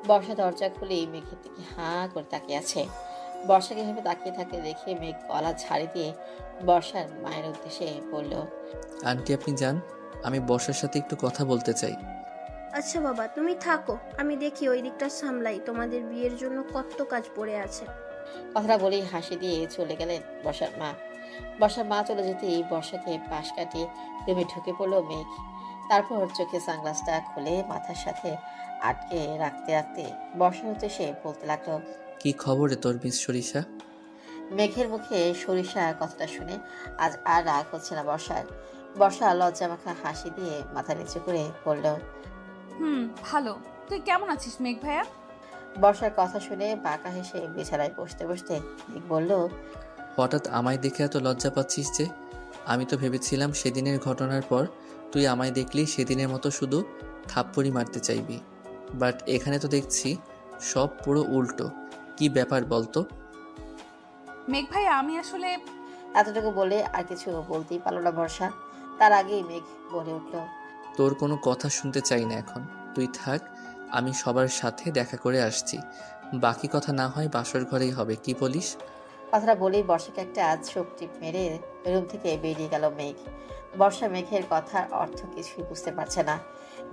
C: বর্ষা দরজা খুলেই মেঘের দিকে হাঁ করে তাকিয়ে আছে। বর্ষাকে ভেবে তাকিয়ে থাকে দেখে মেঘ গলা ঝাড়ি দিয়ে বর্ষার মায়ের উদ্দেশ্যে বলল,
A: আন্টি আপনি যান, আমি বর্ষার সাথে একটু কথা বলতে চাই।
N: আচ্ছা বাবা, তুমি থাকো, আমি দেখি ওই দিকটা সামলাই। তোমাদের বিয়ের জন্য কত কাজ পড়ে আছে।
C: কথাটা বলেই হাসি দিয়ে চলে গেলেন বর্ষার মা। বর্ষার মা চলে যেতেই বর্ষাকে পাশ কাটিয়ে রুমে ঢুকে পড়লো মেঘ। তারপর চোখে সানগ্লাসটা খুলে মাথার সাথে আটকে রাখতে রাখতে বর্ষার উদ্দেশ্যে বলতে লাগলো,
A: কি খবরে তোর মিস সরিষা?
C: মেঘের মুখে সরিষা কথাটা শুনে আজ আর রাগ হচ্ছে না বর্ষার। বর্ষা লজ্জা মাখা হাসি দিয়ে মাথা নিচু করে বলল,
E: ভালো। তুই কেমন আছিস মেঘ ভাইয়া?
C: বর্ষার কথা শুনে বাঁকা হেসে বিছানায় বসতে বসতে মেঘ বলল,
A: হঠাৎ আমায় দেখে এত লজ্জা পাচ্ছিস যে? আমি তো ভেবেছিলাম সেদিনের ঘটনার পর তুই আমায় দেখলেই সেদিনের মতো শুধু থাপ্পড়ি মারতে চাইবি, বাট এখানে তো দেখছি সব পুরো উল্টো। কি ব্যাপার বলতো?
E: মেঘ ভাইয়া আমি আসলে
C: এতটুকু বলে আর কিছু বলতেই পারল না বর্ষা। তার আগেই মেঘ বলে উঠল,
A: তোর কোনো কথা শুনতে চাই না এখন, তুই থাক, আমি সবার সাথে দেখা করে আসছি। বাকি কথা না হয় বাসর ঘরেই হবে, কি বলিস?
C: কথাটা বলেই বর্ষাকে একটা চোখ টিপ মেরে রুম থেকে বেরিয়ে গেল মেঘ। বর্ষা মেঘের কথার অর্থ কিছুই বুঝতে পারছে না।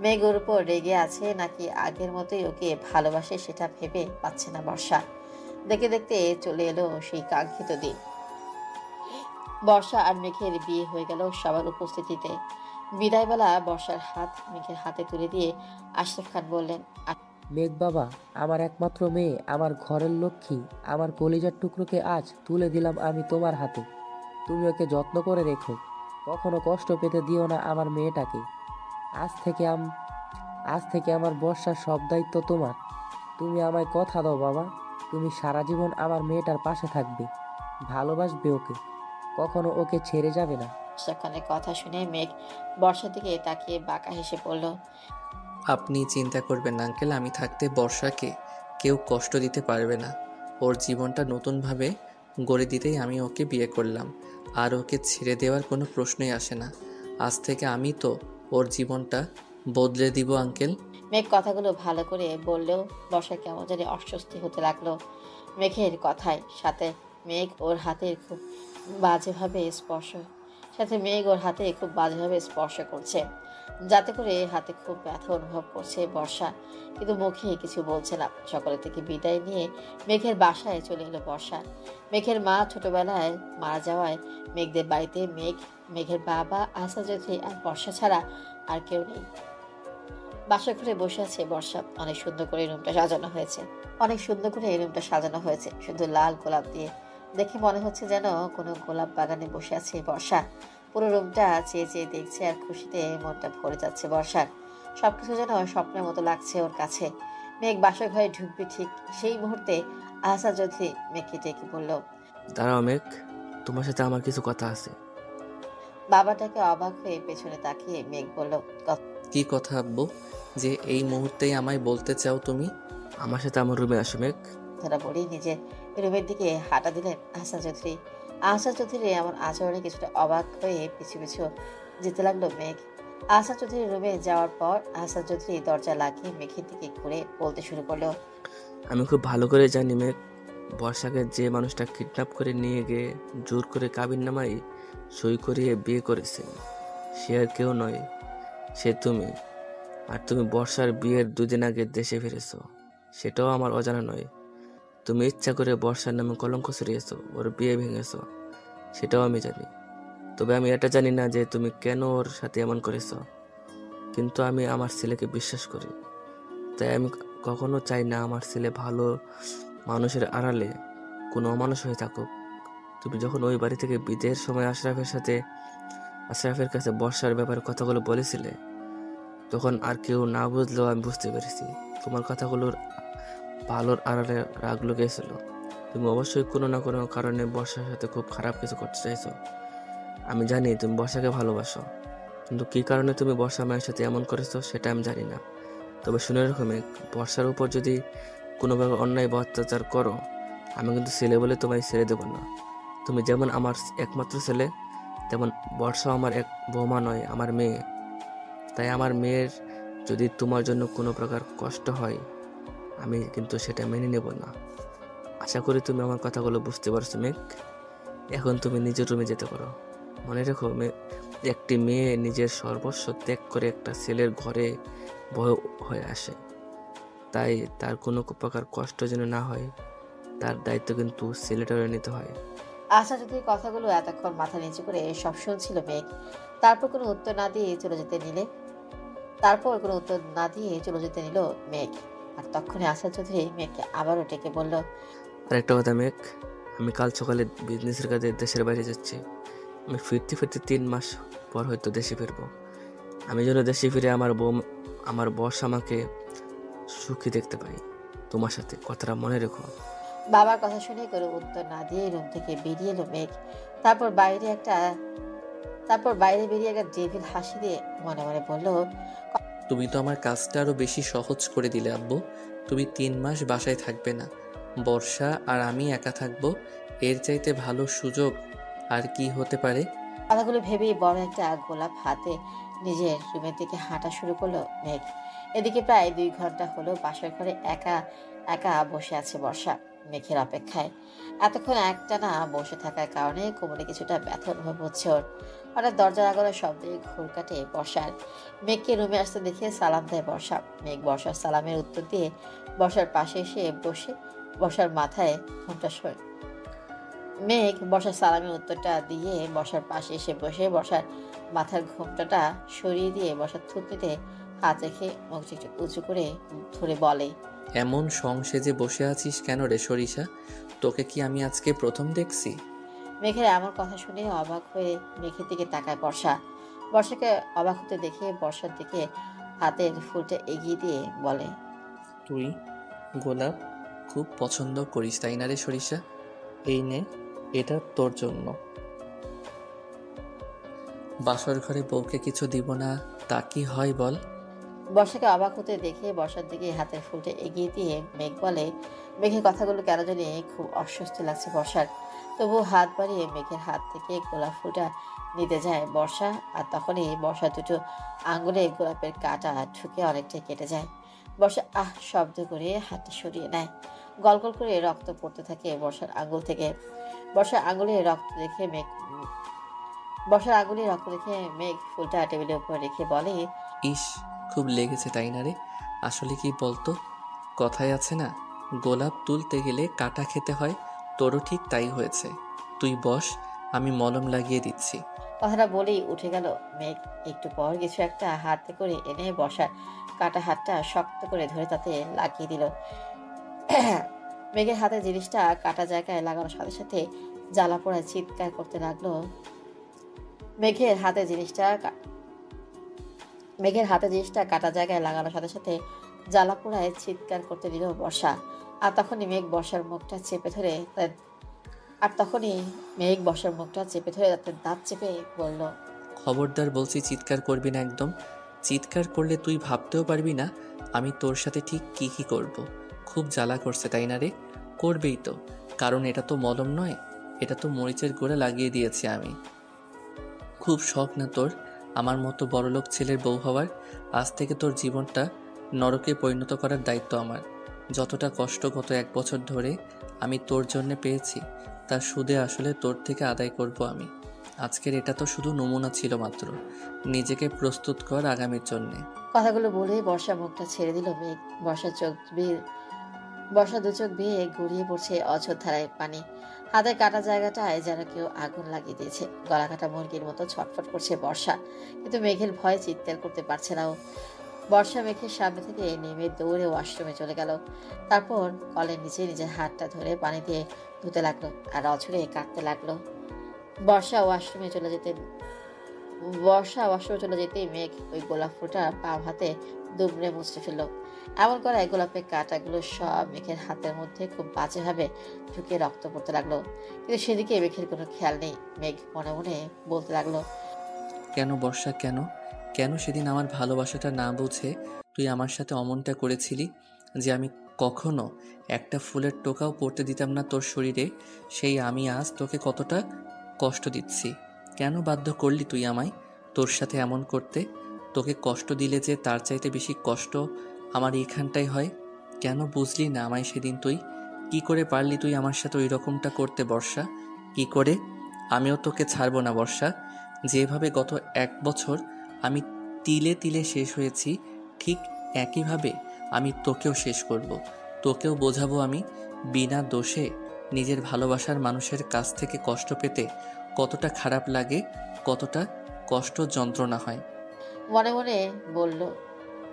C: মেঘ ওর উপর রেগে আছে নাকি আগের মতোই ওকে ভালোবাসে সেটা ভেবে পাচ্ছে না বর্ষা। দেখতে দেখতে চলে এলো সেই কাঙ্ক্ষিত দিন। বর্ষা আর মেঘের বিয়ে হয়ে গেল সবার উপস্থিতিতে। বিদায়বেলা বর্ষার হাত মেঘের হাতে তুলে দিয়ে আশরাফ খান বললেন,
L: মেঘ বাবা, আমার একমাত্র মেয়ে, আমার ঘরের লক্ষ্মী, আমার কলিজার টুকরোকে আজ তুলে দিলাম আমি তোমার হাতে। তুমি ওকে যত্ন করে রেখো, কখনো কষ্ট পেতে দিও না আমার মেয়েটাকে। আজ থেকে আমার বর্ষার সব দায়িত্ব তোমার। তুমি আমায় কথা দাও বাবা, তুমি সারা জীবন আমার মেয়েটার পাশে থাকবে, ভালোবাসবে ওকে, কখনো ওকে ছেড়ে যাবে না।
C: আশরাফ খানের কথা শুনে মেঘ বর্ষার দিকে তাকিয়ে বাঁকা হেসে পড়ল,
A: আপনি চিন্তা করবেন না আঙ্কেল, আমি থাকতে বর্ষাকে কেউ কষ্ট দিতে পারবে না। ওর জীবনটা নতুনভাবে গড়ে দিতেই আমি ওকে বিয়ে করলাম, আর ওকে ছেড়ে দেওয়ার কোনো প্রশ্নই আসে না। আজ থেকে আমি তো ওর জীবনটা বদলে দিব আঙ্কেল।
C: মেঘ কথাগুলো ভালো করে বললেও বর্ষা কেমন জানি অস্বস্তি হতে লাগলো মেঘের কথায়। সাথে মেঘ ওর হাতের খুব বাজেভাবে স্পর্শ করছে, যাতে করে হাতে খুব ব্যথা অনুভব করছে বর্ষা, কিন্তু মুখে কিছু বলছে না। সকলে থেকে বিদায় নিয়ে মেঘের বাসায় চলে এলো বর্ষা। মেঘের মা ছোটবেলায় মারা যাওয়ায় মেঘদের বাড়িতে মেঘের বাবা, আশা চৌধুরী আর বর্ষা ছাড়া আর কেউ নেই। বাসা ঘরে বসে আছে বর্ষা। অনেক সুন্দর করে এই রুমটা সাজানো হয়েছে শুধু লাল গোলাপ দিয়ে। দেখে মনে হচ্ছে যেন কোনো গোলাপ বাগানে বসে আছে বর্ষা। পুরো রুমটা চেয়ে চেয়ে দেখছে আর খুশিতে মনটা ভরে যাচ্ছে বর্ষার। সবকিছু যেন স্বপ্নের মতো লাগছে ওর কাছে। মেঘ বাসা ঘরে ঢুকবে ঠিক সেই মুহূর্তে আহসান চৌধুরী মেঘকে ডেকে বলল,
J: দাঁড়াও মেঘ, তোমার সাথে আমার কিছু কথা আছে।
C: বাবাটাকে অবাক হয়ে পেছনে তাকিয়ে মেঘ বলল,
A: কি কথা আব্বু, যে এই মুহূর্তেই আমায় বলতে চাও তুমি?
J: আমার সাথে আমার রুমে আসো মেঘ।
C: কথাটা বলেই নিজের রুমের দিকে হাঁটা দিলেন আহসান চৌধুরী। আহসান চৌধুরী এমন আচরণে কিছুটা অবাক হয়ে পিছু পিছু যেতে লাগলো মেঘ। আহসান চৌধুরীর রুমে যাওয়ার পর আহসান চৌধুরী দরজা লাগিয়ে মেঘের দিকে ঘুরে বলতে শুরু করলো,
J: আমি খুব ভালো করে জানি মেঘ, বর্ষাকে যে মানুষটা কিডন্যাপ করে নিয়ে গিয়ে জোর করে কাবিননামায় সই করিয়ে বিয়ে করেছে, সে আর কেউ নয়, সে তুমি। আর তুমি বর্ষার বিয়ের 2 দিন আগে দেশে ফিরেছ, সেটাও আমার অজানা নয়। তুমি ইচ্ছা করে বর্ষার নামে কলঙ্ক ছড়িয়েছ, ওর বিয়ে ভেঙেছ, সেটাও আমি জানি। তবে আমি এটা জানি না যে তুমি কেন ওর সাথে এমন করেছ। কিন্তু আমি আমার ছেলেকে বিশ্বাস করি, তাই আমি কখনো চাই না আমার ছেলে ভালো মানুষের আড়ালে কোনো অমানুষ হয়ে থাকুক। তুমি যখন ওই বাড়ি থেকে বিদায়ের সময় আশরাফের কাছে বর্ষার ব্যাপারে কথাগুলো বলেছিলে, তখন আর কেউ না বুঝলেও আমি বুঝতে পেরেছি তোমার কথাগুলোর ভালোর আড়ালে রাগ লুকিয়েছিল। তুমি অবশ্যই কোনো না কোনো কারণে বর্ষার সাথে খুব খারাপ কিছু করতে চাইছো। আমি জানি তুমি বর্ষাকে ভালোবাসো, কিন্তু কী কারণে তুমি বর্ষা মায়ের সাথে এমন করেছো সেটা আমি জানি না। তবে শুনে রাখো মেঘ, বর্ষার উপর যদি কোনোভাবে অন্যায় বা অত্যাচার করো, আমি কিন্তু ছেলে বলে তোমায় ছেড়ে দেবো না। তুমি যেমন আমার একমাত্র ছেলে, তেমন বর্ষাও আমার এক বৌমা নয়, আমার মেয়ে। তাই আমার মেয়ের যদি তোমার জন্য কোনো প্রকার কষ্ট হয়, আমি কিন্তু সেটা মেনে নেব না। আশা করি তুমি আমার কথাগুলো বুঝতে পারছো মেঘ। এখন তুমি নিজের রুমে যেতে পারো। মনে রেখো একটি মেয়ে নিজের সর্বস্ব ত্যাগ করে একটা ছেলের ঘরে বড় হয়ে আসে, তাই তার কোনো প্রকার কষ্ট যেন না হয়, তার দায়িত্ব কিন্তু ছেলেটারে নিতে হয়।
C: আশা যদি কথাগুলো এতক্ষণ মাথা নিচু করে সব শুনছিল মেঘ। তারপর কোনো উত্তর না দিয়ে চলে যেতে নিল মেঘ। আর তখনই আশা চৌধুরী মেঘকে আবারও ডেকে বলল,
J: আর একটা কথা মেঘ, আমি কাল সকালে বিজনেসের কাজে দেশের বাইরে যাচ্ছি। আমি ফিরতে 3 মাস পর হয়তো দেশে ফিরবো। আমি যেন দেশে ফিরে আমার বস আমাকে সুখী দেখতে পাই তোমার সাথে, কথাটা মনে রেখো।
C: বাবার কথা শুনে কোনো উত্তর না দিয়ে রুম থেকে বেরিয়ে এলো মেঘ। তারপর বাইরে বেরিয়ে একটা ডেভিল হাসি দিয়ে মনে মনে বলল,
A: তুমি তো আমার কাজটা আরো বেশি সহজ করে দিলে আব্বু। তুমি 3 মাস বাসায় থাকবে না, বর্ষা আর আমি একা থাকবো। এর চাইতে ভালো সুযোগ আর কি হতে পারে?
C: কথাগুলো ভেবেই বড় একটা গোলাপ হাতে নিজের রুমের দিকে হাঁটা শুরু করলো মেঘ। এদিকে প্রায় 2 ঘন্টা হলো বাসার ঘরে একা একা বসে আছে বর্ষা মেঘের অপেক্ষায়। এতক্ষণ একটানা বসে থাকার কারণে কোমরে কিছুটা ব্যথা অনুভব হচ্ছে ওর। হঠাৎ দরজার আগানোর শব্দে ঘুর কাটে বর্ষার। মেঘকে রুমে আসতে দেখে সালাম দেয় বর্ষা। মেঘ বর্ষার সালামের উত্তর দিয়ে বর্ষার পাশে এসে বসে বর্ষার মাথায় ঘোমটা সরে মেঘ বর্ষার সালামের উত্তরটা দিয়ে বর্ষার পাশে এসে বসে বর্ষার মাথার ঘোমটাটা সরিয়ে দিয়ে বর্ষার থুতনিতে হাত রেখে মুখটি একটু উঁচু করে ধরে বলে,
A: এমন সংসেজে বসে আছিস কেন রে সরিষা? তোকে কি আমি আজকে প্রথম দেখছি?
C: মেঘের এমন কথা শুনে অবাক হয়ে মেঘের দিকে তাকায় বর্ষা। বর্ষাকে অবাক হতে দেখে বর্ষার দিকে হাতের ফুলটা এগিয়ে দিয়ে বলে,
A: তুই গোলাপ খুব পছন্দ করিস তাই না রে সরিষা? এই নে, এটা তোর জন্য। বাসর ঘরে বউকে কিছু দিব না তা কি হয় বল?
C: বর্ষাকে অবাক হতে দেখে বর্ষার দিকে হাতের ফুলটা এগিয়ে দিয়ে মেঘ বলে, মেঘের কথাগুলো কেন জানি খুব অস্বস্তি লাগছে বর্ষার। তবুও হাত বাড়িয়ে মেঘের হাত থেকে গোলাপ ফুলটা নিতে যায় বর্ষা। আর তখনই বর্ষা দুটো আঙ্গুলে গোলাপের কাঁটা ঢুকে অনেকটাই কেটে যায়। বর্ষা আহ শব্দ করে হাতটা সরিয়ে নেয়। গলগল করে রক্ত পড়তে থাকে বর্ষার আঙ্গুল থেকে। বর্ষার আঙ্গুলে রক্ত দেখে মেঘ ফুলটা টেবিলের উপর রেখে বলে,
A: ইস, খুব লেগেছে তাই না রে? আসলে কি বলতো, কথায় আছে না, গোলাপ তুলতে গেলে কাটা খেতে হয়। তোরও ঠিক তাই হয়েছে। তুই বস, আমি মলম লাগিয়ে দিচ্ছি।
C: কথাটা বলেই উঠে গেল মেঘ। একটু পর কিছু একটা হাতে করে এনে বর্ষার কাটা হাতটা শক্ত করে ধরে তাতে লাগিয়ে দিল। মেঘের হাতে জিনিসটা কাটা জায়গায় লাগানোর সাথে সাথে জ্বালা পোড়ায় চিৎকার করতে লাগলো। মেঘের হাতে জিনিসটা কাটা জায়গায় লাগানোর সাথে সাথে জ্বালা পোড়ায় চিৎকার করতে দিল বর্ষা। আর তখনই মেঘ বর্ষার মুখটা চেপে ধরে তাদের দাঁত চেপে বলল,
A: খবরদার বলছি, চিৎকার করবি না একদম। চিৎকার করলে তুই ভাবতেও পারবি না আমি তোর সাথে ঠিক কি কি করব। খুব জ্বালা করছে তাই না রে? করবেই তো, কারণ এটা তো মলম নয়, এটা তো মরিচের গোড়া লাগিয়ে দিয়েছি আমি। খুব শখ না তোর আমার মতো বড়লোক ছেলের বউ হওয়ার? আজ থেকে তোর জীবনটা নরকে পরিণত করার দায়িত্ব আমার। যতটা কষ্ট গত 1 বছর ধরে আমি তোর জন্য পেয়েছি তার সুদে আসলে তোর থেকে আদায় করব আমি। আজকের এটা তো শুধু নমুনা ছিল মাত্র। নিজেকে প্রস্তুত কর আগামীর জন্যে।
C: কথাগুলো বলে বর্ষা মুখটা ছেড়ে দিল মেঘ। বর্ষা দু চোখ বেয়ে গড়িয়ে পড়ছে অঝোর ধারায় পানি। হাতের কাটা জায়গাটায় যেন কেউ আগুন লাগিয়ে দিয়েছে। গলা কাটা মুরগির মতো ছটফট করছে বর্ষা, কিন্তু মেঘের ভয়ে চিৎকার করতে পারছে না ও। বর্ষা মেঘের সামনে থেকে নেমে দৌড়ে ওয়াশরুমে চলে গেল। তারপর কলের নিচে নিজের হাতটা ধরে পানি দিয়ে ধুতে লাগলো আর অঝরে কাঁদতে লাগলো। বর্ষা ওয়াশরুমে চলে যেতেই মেঘ ওই গোলাপ ফুলটা বাম হাতে দুমড়ে মুছড়ে ফেললো। এমন করায় গোলাপের কাঁটাগুলো সব মেঘের হাতের মধ্যে খুব বাজেভাবে ঢুকে রক্ত পড়তে লাগলো। কিন্তু সেদিকে মেঘের কোনো খেয়াল নেই। মেঘ মনে মনে বলতে লাগলো,
A: কেন বর্ষা, কেন কেন সেদিন আমার ভালোবাসাটা না বুঝে তুই আমার সাথে অমনটা করেছিলি যে আমি কখনো একটা ফুলের টোকাও পড়তে দিতাম না তোর শরীরে? সেই আমি আজ তোকে কতটা কষ্ট দিচ্ছি। কেন বাধ্য করলি তুই আমায় তোর সাথে এমন করতে? তোকে কষ্ট দিলে যে তার চাইতে বেশি কষ্ট আমার এইখানটাই হয়। কেন বুঝলি না আমায় সেদিন তুই? কি করে পারলি তুই আমার সাথে ওই রকমটা করতে বর্ষা? কি করে? আমিও তোকে ছাড়বো না বর্ষা। যেভাবে গত 1 বছর আমি তিলে তিলে শেষ হয়েছি, ঠিক একইভাবে আমি তোকেও শেষ করব। তোকেও বোঝাবো আমি বিনা দোষে নিজের ভালোবাসার মানুষের কাছ থেকে কষ্ট পেতে কতটা খারাপ লাগে, কতটা কষ্ট যন্ত্রণা হয়।
C: মনে মনে বলল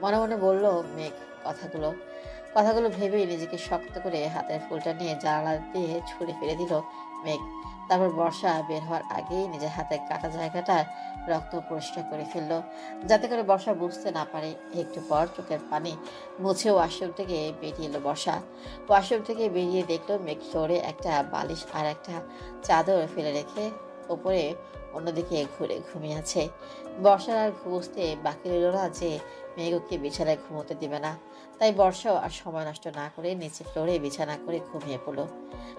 C: মনে মনে বলল মেঘ কথাগুলো কথাগুলো ভেবেই নিজেকে শক্ত করে হাতের ফুলটা নিয়ে জানালা দিয়ে ছুঁড়ে ফেলে দিল মেঘ। তারপর বর্ষা বের হওয়ার আগেই নিজের হাতের কাটা জায়গাটা রক্ত পরিষ্কার করে ফেললো, যাতে করে বর্ষা বুঝতে না পারে। একটু পর চোখের পানি মুছে ওয়াশরুম থেকে বেরিয়ে এলো বর্ষা। ওয়াশরুম থেকে বেরিয়ে দেখলো মেঘ ফ্লোরে একটা বালিশ আর একটা চাদর ফেলে রেখে ওপরে অন্যদিকে ঘুরে ঘুমিয়ে আছে। বর্ষার আর বুঝতে বাকি রইল না যে মেঘকে বিছানায় ঘুমোতে দিবে না। তাই বর্ষাও আর সময় নষ্ট না করে নিচে ফ্লোরে বিছানা করে ঘুমিয়ে পড়লো।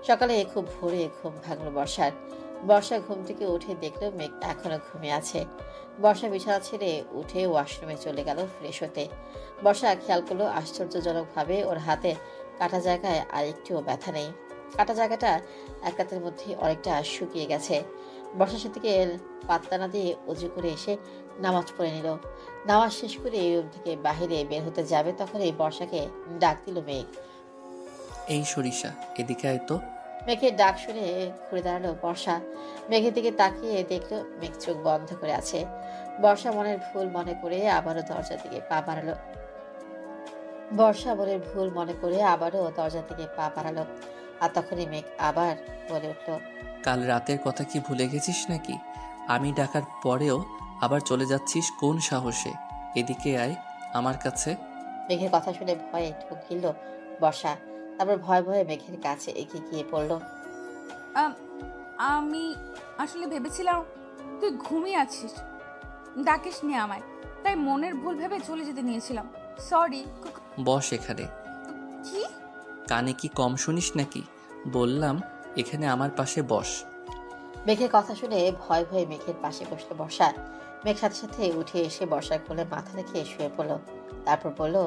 C: সকালে খুব ভোরে ঘুম ভাঙলো বর্ষার। বর্ষা ঘুম থেকে উঠে দেখলো মেঘ এখনো ঘুমিয়ে আছে। বর্ষা বিছানা ছেড়ে উঠে ওয়াশরুমে চলে গেল ফ্রেশ হতে। বর্ষা খেয়াল করলো আশ্চর্যজনকভাবে ওর হাতে কাটা জায়গায় আর একটুও ব্যথা নেই। কাটা জায়গাটা এক রাতের মধ্যে অনেকটা শুকিয়ে গেছে। বর্ষা সেদিকে পাত্তা না দিয়ে উজু করে এসে নামাজ পড়ে নিল। নামাজ শেষ করে রুম থেকে বাহিরে বের হতে যাবে তখনই বর্ষাকে ডাক দিল মেঘ।
A: এই সরিষা, এদিকে আয় তো।
C: মেঘের ডাক শুনে ঘুরে দাঁড়ালো বর্ষা। মেঘের দিকে তাকিয়ে দেখলো মেঘ চোখ বন্ধ করে আছে। বর্ষা মনের ভুল মনে করে আবারও দরজার দিকে পা বাড়ালো। আর তখনই মেঘ আবার বলে উঠলো,
A: কাল রাতের কথা কি ভুলে গেছিস নাকি? আমি ডাকার পরেও আবার চলে যাচ্ছিস কোন সাহসে? এদিকে আয় আমার কাছে।
C: মেঘের কথা শুনে ভয়ে ঢোক গিলল বর্ষা। তারপর ভয়ে ভয়ে মেঘের কাছে এগিয়ে গিয়ে পড়ল।
E: আমি আসলে ভেবেছিলাম তুই ঘুমিয়ে আছিস, ডাকিস নি আমায়, তাই মনের ভুল ভেবে চলে যেতে নিয়েছিলাম। সরি।
A: বস এখানে।
E: কি?
A: কানে কি কম শুনিস নাকি? বললাম এখানে আমার পাশে বস।
C: মেঘের কথা শুনে ভয় ভয়ে মেঘের পাশে বসলো বর্ষা। মেঘ সাথে সাথে উঠে এসে বর্ষার কোলে মাথা রেখে শুয়ে পড়ল। তারপর বলল,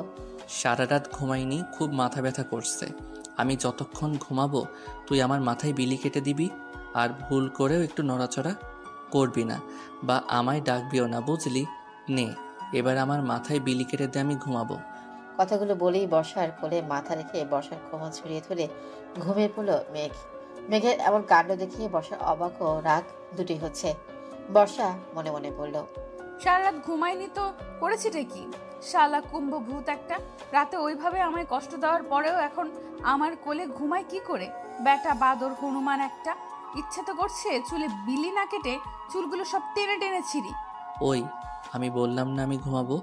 A: সারা রাত ঘুমাইনি, খুব মাথা ব্যথা করছে। আমি যতক্ষণ ঘুমাবো তুই আমার মাথায় বিলি কেটে দিবি, আর ভুল করেও একটু নড়াচড়া করবি না বা আমায় ডাকবিও না, বুঝলি? নে এবার আমার মাথায় বিলি কেটে দিয়ে আমি ঘুমাবো।
C: কথাগুলো বলেই বর্ষার কোলে মাথা রেখে বর্ষার কোমর ছড়িয়ে ধরে ঘুমিয়ে পড়ল মেঘ। মেঘের এমন কাণ্ড দেখিয়ে বর্ষার অবাক ও রাগ দুটি হচ্ছে। বর্ষা মনে মনে বলল,
E: সারা রাত ঘুমাইনি তো করেছিটা কি? শালা কুম্ভ ভূত একটা, রাতে ওইভাবে আমায় কষ্ট দেওয়ার পরেও এখন আমার কোলে ঘুমায় কি করে? বেটা বাদর হনুমান একটা, ইচ্ছে তো করছে চুলে বিলি না কেটে চুলগুলো সব টেনে টেনে ছিঁড়ি।
A: ওই আমি বললাম না আমি ঘুমাবো।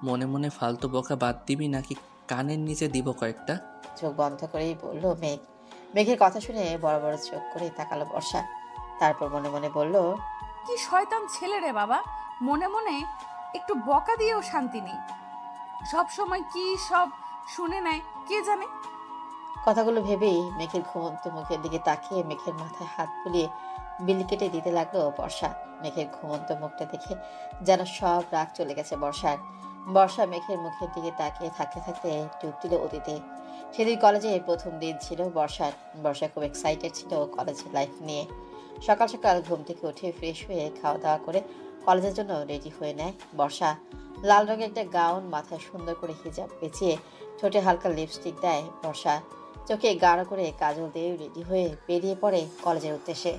A: মনে মনে ফালতু বকা বাদ দিবি নাকি কানের নিচে দিব কয়েকটা?
C: চোখ বন্ধ করেই বলল মেঘ। মেঘের কথা শুনে বড় বড় চোখ করে তাকালো বর্ষা। তারপর মনে মনে বলল,
E: কি শয়তান ছেলে রে বাবা, মনে মনে একটু বকা দিয়েও শান্তি নেই, সব সময় কি সব শুনে নেয় কে জানে।
C: কথাগুলো ভেবেই মেঘের ঘুমন্ত মুখের দিকে তাকিয়ে মেঘের মাথায় হাত বুলিয়ে বিলি কেটে দিতে লাগলো বর্ষা। মেঘের ঘুমন্ত মুখটা দেখে যেন সব রাগ চলে গেছে বর্ষার। বর্ষা মেঘের মুখের দিকে তাকিয়ে থাকতে থাকতে ডুব দিল অতীতে। সেদিন কলেজে প্রথম দিন ছিল বর্ষার। বর্ষা খুব এক্সাইটেড ছিল কলেজের লাইফ নিয়ে। সকাল সকাল ঘুম থেকে উঠে ফ্রেশ হয়ে খাওয়া দাওয়া করে কলেজের জন্য রেডি হয়ে নেয় বর্ষা। লাল রঙের একটা গাউন, মাথায় সুন্দর করে হিজাব পেঁচিয়ে ঠোঁটে হালকা লিপস্টিক দেয় বর্ষা। চোখে গাঢ় করে কাজল দিয়ে রেডি হয়ে বেরিয়ে পড়ে কলেজের উদ্দেশ্যে।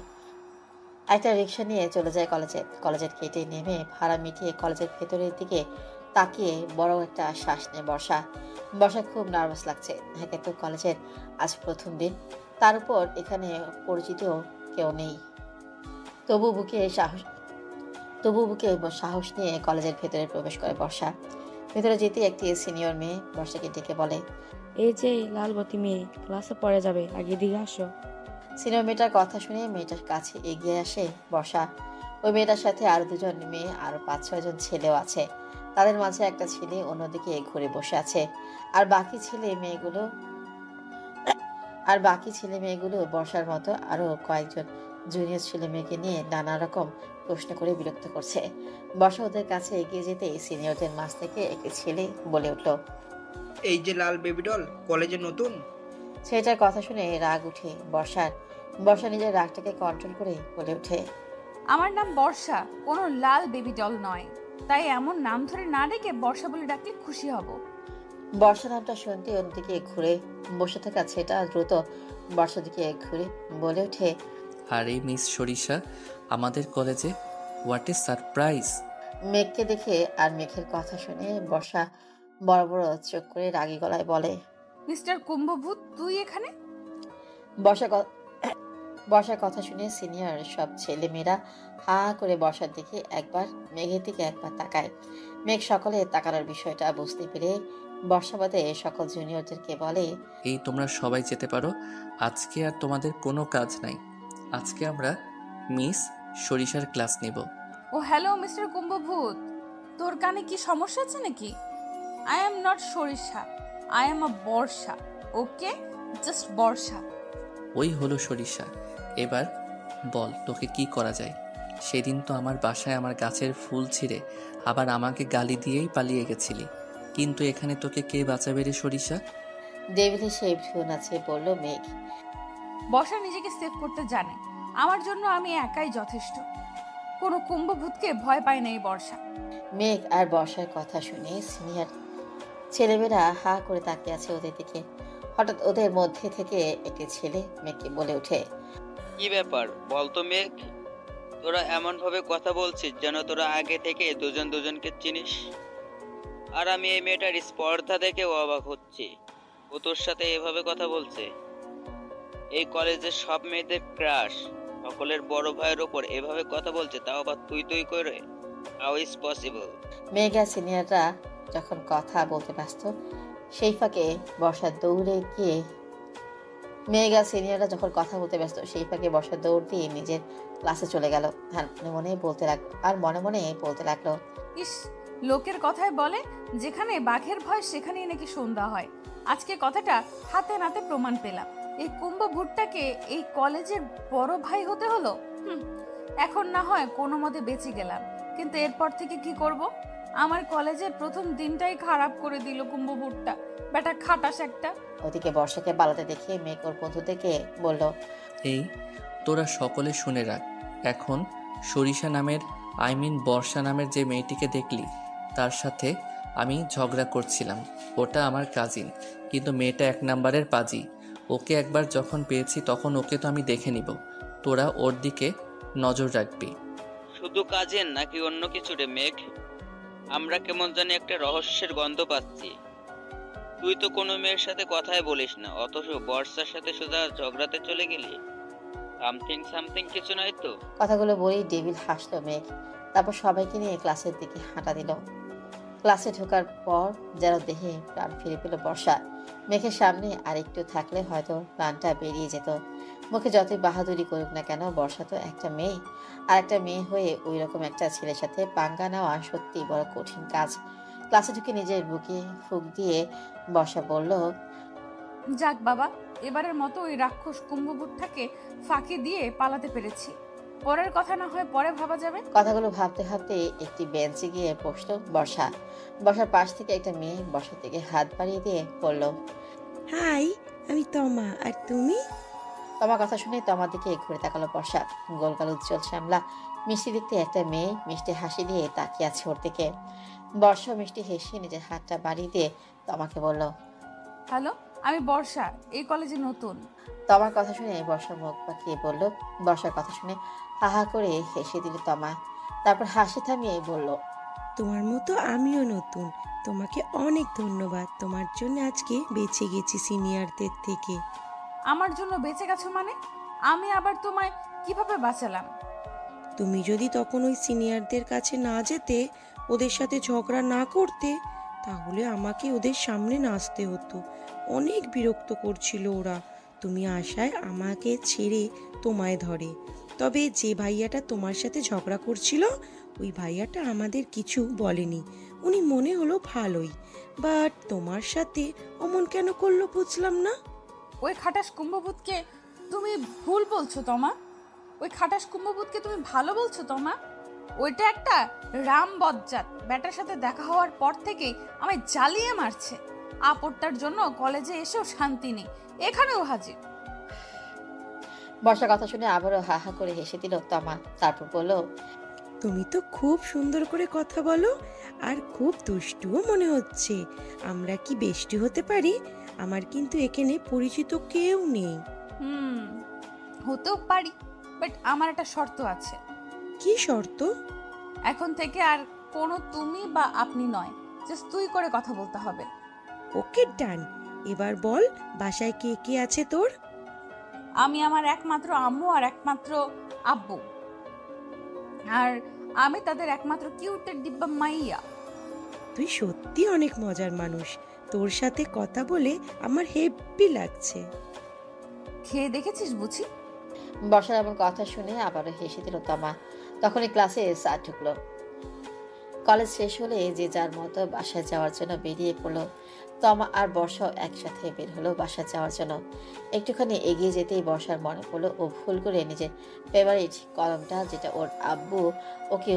C: একটা রিক্সা নিয়ে চলে যায় কলেজে। কলেজের গেটে নেমে ভাড়া মিটিয়ে কলেজের ভেতরের দিকে তাকিয়ে বড় একটা শ্বাস নেয় বর্ষা। বর্ষা খুব নার্ভাস লাগছে। একে তো কলেজের আজ প্রথম দিন, তার উপর এখানে পরিচিত কেউ নেই। তবু বুকে সাহস নিয়ে কলেজের ভেতরে প্রবেশ করে বর্ষা। ভেতরে যেতে একটি সিনিয়র মেয়ে বর্ষাকে ডেকে বলে,
I: এই যে লালবতী মেয়ে, ক্লাসে পড়ে যাবে, আগে দিকে আসো।
C: সিনিয়র মেয়েটার কথা শুনে মেয়েটার কাছে এগিয়ে আসে বর্ষা। ওই মেয়েটার সাথে আরো দুজন মেয়ে, আরো 5-6 জন ছেলেও আছে। তাদের মাঝে একটা ছেলে অন্যদিকে ঘুরে বসে আছে। আর বাকি ছেলে মেয়েগুলো বর্ষার মতো আরো কয়েকজন জুনিয়র ছেলে মেয়েকে নিয়ে নানা রকম প্রশ্ন করে বিরক্ত করছে। বর্ষা ওদের কাছে এগিয়ে যেতে সিনিয়রদের মাঝ থেকে একটি ছেলে বলে উঠল,
O: এই যে লাল বেবি ডল, কলেজে নতুন?
C: ছেলেটার কথা শুনে রাগ উঠে বর্ষার। বর্ষা নিজের রাগটাকে কন্ট্রোল করে বলে ওঠে,
E: আমার নাম বর্ষা, কোনো লাল বেবি ডল নয়, তাই এমন নাম ধরে না ডেকে বর্ষা বলে ডাকলে খুশি হব।
C: বর্ষা নামটা শুনতে অন্যদিকে ঘুরে বসে থাকা ছেলেটা দ্রুত বর্ষার দিকে ঘুরে বলে ওঠে,
A: আরে মিস সরিষা, আমাদের কলেজে, হোয়াট ইজ সারপ্রাইজ।
C: মেঘকে দেখে আর মেঘের কথা শুনে বর্ষা বড় বড় চোখ করে রাগী গলায় বলে,
E: মিস্টার কুম্ভভূত, তুই এখানে?
C: বর্ষার কথা শুনে সিনিয়র সব ছেলে মেয়েরা হা করে বর্ষার দিকে একবার, মেঘের দিকে একবার তাকায়। মেঘ সকলে তাকানোর বিষয়টা বুঝতে পেরে বর্ষাবাদে সকল জুনিয়রদেরকে বলে,
A: এই তোমরা সবাই যেতে পারো, আজকে আর তোমাদের কোনো কাজ নাই। আজকে আমরা মিস সরিষার ক্লাস নেব।
E: ও হ্যালো মিস্টার কুম্ভভূত, তোর কানে কি সমস্যা আছে নাকি? I am not Sorisha, I am a Barsha, okay? Just Barsha.
A: ওই হলো সরিষা। এবার বল তোকে কি করা যায়। সেদিন তো আমার বাসায় আমার গাছের ফুল ছিঁড়ে আবার আমাকে গালি দিয়েই পালিয়ে গেছিলি, কিন্তু এখানে তোকে কে বাঁচাবে রে সরিষা?
C: ডেভিলে সেই ভ্রু নাচিয়ে বলল মেঘ।
E: বর্ষা নিজেকে সেভ করতে জানে, আমার জন্য আমি একাই যথেষ্ট। কোনো কুম্ভভূতকে ভয় পায় না এই বর্ষা।
C: মেঘ আর বর্ষার কথা শুনে সিনিয়র ছেলেমেয়েরা হা করে তাকিয়ে আছে ওদের দিকে। হঠাৎ ওদের মধ্যে থেকে একটি ছেলে মেঘকে বলে ওঠে,
O: কি ব্যাপার বলতো মেঘ, তোরা এমন ভাবে কথা বলছিস যেন তোরা আগে থেকে দুজন দুজনকে চিনিস। আর আমি এই মেয়েটার স্পর্ধা দেখে অবাক হচ্ছি, ও তোর সাথে এভাবে কথা বলছে। এই কলেজের সব মেয়েদের ক্রাশ, সকলের বড় ভাইয়ের ওপর এভাবে কথা বলছে, তাও আবার তুই তুই করে। How is possible?
C: মেঘ আর সিনিয়ররা যখন কথা বলতে ব্যস্ত সেই ফাঁকে বর্ষা দৌড়ে গিয়ে বর্ষা দৌড় দিয়ে নিজের ক্লাসে চলে গেল। আর মনে মনে বলতে লাগলো,
E: ইস, লোকের কথায় বলে যেখানে বাঘের ভয় সেখানেই নাকি সন্ধ্যা হয়। আজকে কথাটা হাতে নাতে প্রমাণ পেলাম। এই কুম্ভভূতটাকে এই কলেজের বড় ভাই হতে হলো। এখন না হয় কোনো মতে বেঁচে গেলাম, কিন্তু এরপর থেকে কি করব? আমার কলেজের প্রথম দিনটাই খারাপ করে দিল কুম্ভভূতটা, বেটা খাটাস একটা।
C: ওদিকে বর্ষাকে পালাতে দেখে মেঘ ওর বন্ধুদেরকে বলল,
A: এই তোরা সকলে শুনে রাখ, এখন সরিষা নামের বর্ষা নামের যে মেয়েটিকে দেখলি তার সাথে আমি ঝগড়া করছিলাম। ওটা আমার কাজিন, কিন্তু মেয়েটা 1 নাম্বারের পাজি। ওকে একবার যখন পেয়েছি তখন ওকে তো আমি দেখে নিব। তোরা ওর দিকে নজর রাখবি।
O: শুধু কাজের নাকি অন্য কিছু রে মেঘ? আমরা কেমন জানি একটা রহস্যের গন্ধ পাচ্ছি। তুই তো কোনো মেয়ের সাথে কথাই বলিস না, অথচ বর্ষার সাথে সোজা ঝগড়াতে চলে গেলি। সামথিং কিছু নয় তো?
C: কথাগুলো বলেই ডেভিল হাসলো মেঘ। তারপর সবাইকে নিয়ে ক্লাসের দিকে হাঁটা দিল। ক্লাসে ঢোকার পর যেন দেহে প্রাণ ফিরে পেল বর্ষা। মেঘের সামনে আর একটু থাকলে হয়তো প্রাণটা বেরিয়ে যেত। মুখে যতই বাহাদুরি করুক না কেন, বর্ষা তো একটা মেয়ে, আর একটা মেয়ে হয়ে ওই রকম একটা ছেলের সাথে পাঙ্গা নেওয়া সত্যি বড় কঠিন কাজ। ক্লাসে ঢুকে নিজের বুকে ফুঁক দিয়ে বর্ষা বলল,
E: যাক বাবা, এবারের মতো ওই রাক্ষস কুম্ভভূতটাকে ফাঁকি দিয়ে পালাতে পেরেছি। পরের কথা না হয় পরে ভাবা যাবে।
C: কথাগুলো ভাবতে ভাবতে একটি বেঞ্চে গিয়ে বসলো বর্ষা। বর্ষার পাশ থেকে একটা মেয়ে বর্ষার দিকে হাত বাড়িয়ে দিয়ে বলল,
P: হাই, আমি তমা, আর তুমি?
C: তোমার কথা শুনে তোমার দিকে ঘুরে তাকালো বর্ষা। গোলগাল উজ্জ্বল শ্যামলা মিষ্টি দেখতে একটা মেয়ে মিষ্টি হাসি দিয়ে তাকিয়ে আছে ওর দিকে। বর্ষা মিষ্টি হেসে নিজের হাতটা বাড়িয়ে দিয়ে তোমাকে বলল,
E: হ্যালো, আমি বর্ষা, এই কলেজে নতুন।
C: তোমার কথা শুনে বর্ষা মুখ পাকিয়ে বলল। বর্ষার কথা শুনে হাহা করে হেসে দিল তমা। তারপর হাসি থামিয়ে বলল,
P: তোমার মতো আমিও নতুন, তোমাকে অনেক ধন্যবাদ। তোমার জন্য আজকে বেঁচে গেছি সিনিয়রদের থেকে।
E: আমার জন্য বেঁচে গেছো মানে? আমি আবার তোমায় কিভাবে বাঁচালাম?
P: তুমি যদি তখন ওই সিনিয়রদের কাছে না যেতে, ওদের সাথে ঝগড়া না করতে, তাহলে আমাকে ওদের সামনে নাচতে হতো। অনেক বিরক্ত করছিল ওরা। তুমি আশায় আমাকে ছেড়ে তোমায় ধরে। তবে যে ভাইয়াটা তোমার সাথে ঝগড়া করছিল, ওই ভাইয়াটা আমাদের কিছু বলেনি। উনি মনে হলো ভালোই, বাট তোমার সাথে অমন কেন করলো বুঝলাম না।
E: ওই খাটাস কুম্ভভূতকে তুমি ভুল বলছো তমা। ওই খাটাস কুম্ভভূতকে তুমি ভালো বলছো তমা। ওইটা একটা রাম বজ্জাত, ব্যাটার সাথে দেখা হওয়ার পর থেকেই আমায় জ্বালিয়ে মারছে। আপরটার জন্য কলেজে এসেও শান্তি নেই, এখানেও হাজির।
C: বর্ষার কথা শুনে আবারও হা হা করে হেসে দিল তমা। তারপর বলল,
P: তুমি তো খুব সুন্দর করে কথা বলো আর খুব দুষ্টুও মনে হচ্ছে। আমরা কি বেষ্টি হতে পারি? আমার কিন্তু এখানে পরিচিত কেউ নেই।
E: হতেও পারি, বাট আমার একটা শর্ত আছে।
P: কি শর্ত?
E: এখন থেকে আর কোনো তুমি বা আপনি নয়, জাস্ট তুই করে কথা বলতে হবে।
P: ওকে ডান। এবার বল, বাসায় কে কে আছে তোর?
E: আমি, আমার একমাত্র আম্মু আর একমাত্র আব্বু, আর আমি তাদের একমাত্র কিউটের ডিব্বা মাইয়া।
P: তুই সত্যি অনেক মজার মানুষ। তোর সাথে কথা বলে আমার হেব্বি লাগছে।
E: খেয়ে দেখেছিস বুঝি?
C: বর্ষার এমন কথা শুনে আবারও হেসে দিল তমা। তখনই ক্লাসে স্যার ঢুকলো। কলেজ শেষ হলে যে যার মতো বাসায় যাওয়ার জন্য বেরিয়ে পড়লো। তমা আর বর্ষাও একসাথে বের হলো বাসায় যাওয়ার জন্য। একটুখানি এগিয়ে যেতেই বর্ষার মনে পড়লো ও ভুল করে নিজের ফেভারিট কলমটা, যেটা ওর আব্বু ওকে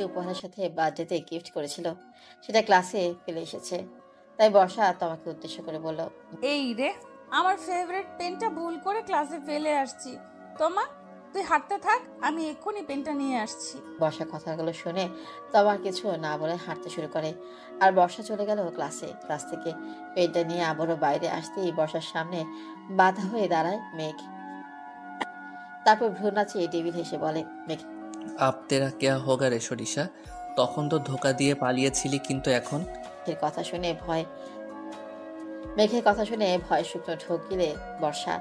C: উপহারের সাথে বার্থডেতে গিফট করেছিল, সেটা ক্লাসে ফেলে এসেছে। তাই বর্ষা তমাকে উদ্দেশ্য করে বলল,
E: এই রে, আমার ফেভারিট পেনটা ভুল করে ক্লাসে ফেলে আসছি। তোমা, তুই হাঁটতে থাক, আমি এক্ষুনি পেনটা নিয়ে আসছি।
C: বর্ষা কথাগুলো শুনে তমার কিছু না বলে হাঁটতে শুরু করে। আর বর্ষা চলে গেল ক্লাসে। ক্লাস থেকে পেনটা নিয়ে আবারও বাইরে আসতেই বর্ষার সামনে বাধা হয়ে দাঁড়ায় মেঘ। তারপর ভ্রু নাচিয়ে টেবিল হেসে বলে, মেঘ,
A: আপ তেরা কেয়া হোগা রে সরিষা, তখন তো ধোকা দিয়ে পালিয়েছিলি, কিন্তু এখন?
C: মেঘের কথা শুনে ভয় শুকনো ঢোক গিলে বর্ষা,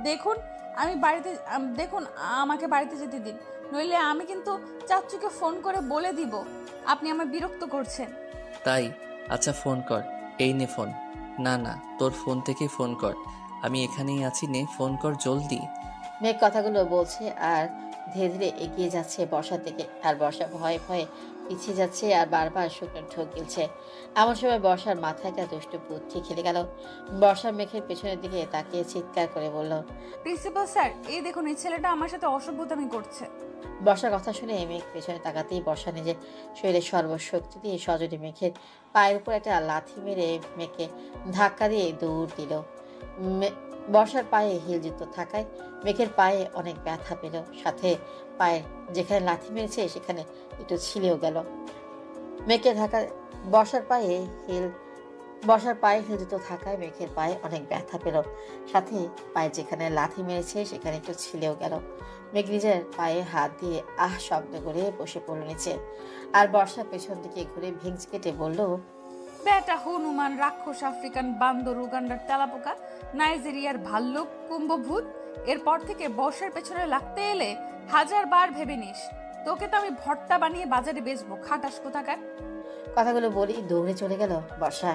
E: দেখুন আমি বাড়িতে, দেখুন আমাকে বাড়িতে যেতে দিন, নইলে আমি কিন্তু চাচুকে ফোন করে বলে দিব আপনি আমায় বিরক্ত করছেন।
A: তাই? আচ্ছা ফোন কর, এই নে ফোন। না না, তোর ফোন থেকেই ফোন কর, আমি এখানেই আছি, নে ফোন কর জলদি।
C: মেঘ কথাগুলো বলছে আর ধীরে ধীরে এগিয়ে যাচ্ছে বর্ষার দিকে। আর বর্ষা ভয়ে ভয়ে পিছিয়ে যাচ্ছে আর বারবার শুকনো ঢোক গিলছে। এমন সময় বর্ষার মাথায় একটা দুষ্টু বুদ্ধি খেলে গেল। বর্ষা মেঘের পেছনের দিকে তাকিয়ে চিৎকার করে বলল,
E: প্রিন্সিপাল স্যার, এই দেখুন এই ছেলেটা আমার সাথে অসভ্যতামি করছে।
C: বর্ষার কথা শুনে মেঘ পেছনে তাকাতেই বর্ষা নিজের শরীরে সর্বশক্তি দিয়ে সজনে মেঘের পায়ের উপর একটা লাথি মেরে মেঘকে ধাক্কা দিয়ে দৌড় দিল। বর্ষার পায়ে হিলযুক্ত থাকায় মেঘের পায়ে অনেক ব্যথা পেল, সাথে পায়ের যেখানে লাথি মেরেছে সেখানে একটু ছিঁড়েও গেল। মেঘের বর্ষার পায়ে হিলযুক্ত থাকায় মেঘের পায়ে অনেক ব্যথা পেল, সাথে পায়ে যেখানে লাথি মেরেছে সেখানে একটু ছিঁড়েও গেল। মেঘ নিজের পায়ে হাত দিয়ে আহ শব্দ করে বসে পড়ল নিচে। আর বর্ষা পেছন দিকে ঘুরে ভেঙচি কেটে বলল,
E: বেটা হনুমান, রাক্ষস, আফ্রিকান বান্দর, উগান্ডার তেলাপোকা, নাইজেরিয়ার ভাল্লুক, কুম্ভভূত, এরপর থেকে বর্ষার পেছনে লাগতে এলে 1000 বার ভেবে নিস, তোকে তো আমি ভর্তা বানিয়ে বাজারে বেচবো, খাটাস কোথাকার।
C: কথাগুলো বলি দৌড়ে চলে গেল বর্ষা।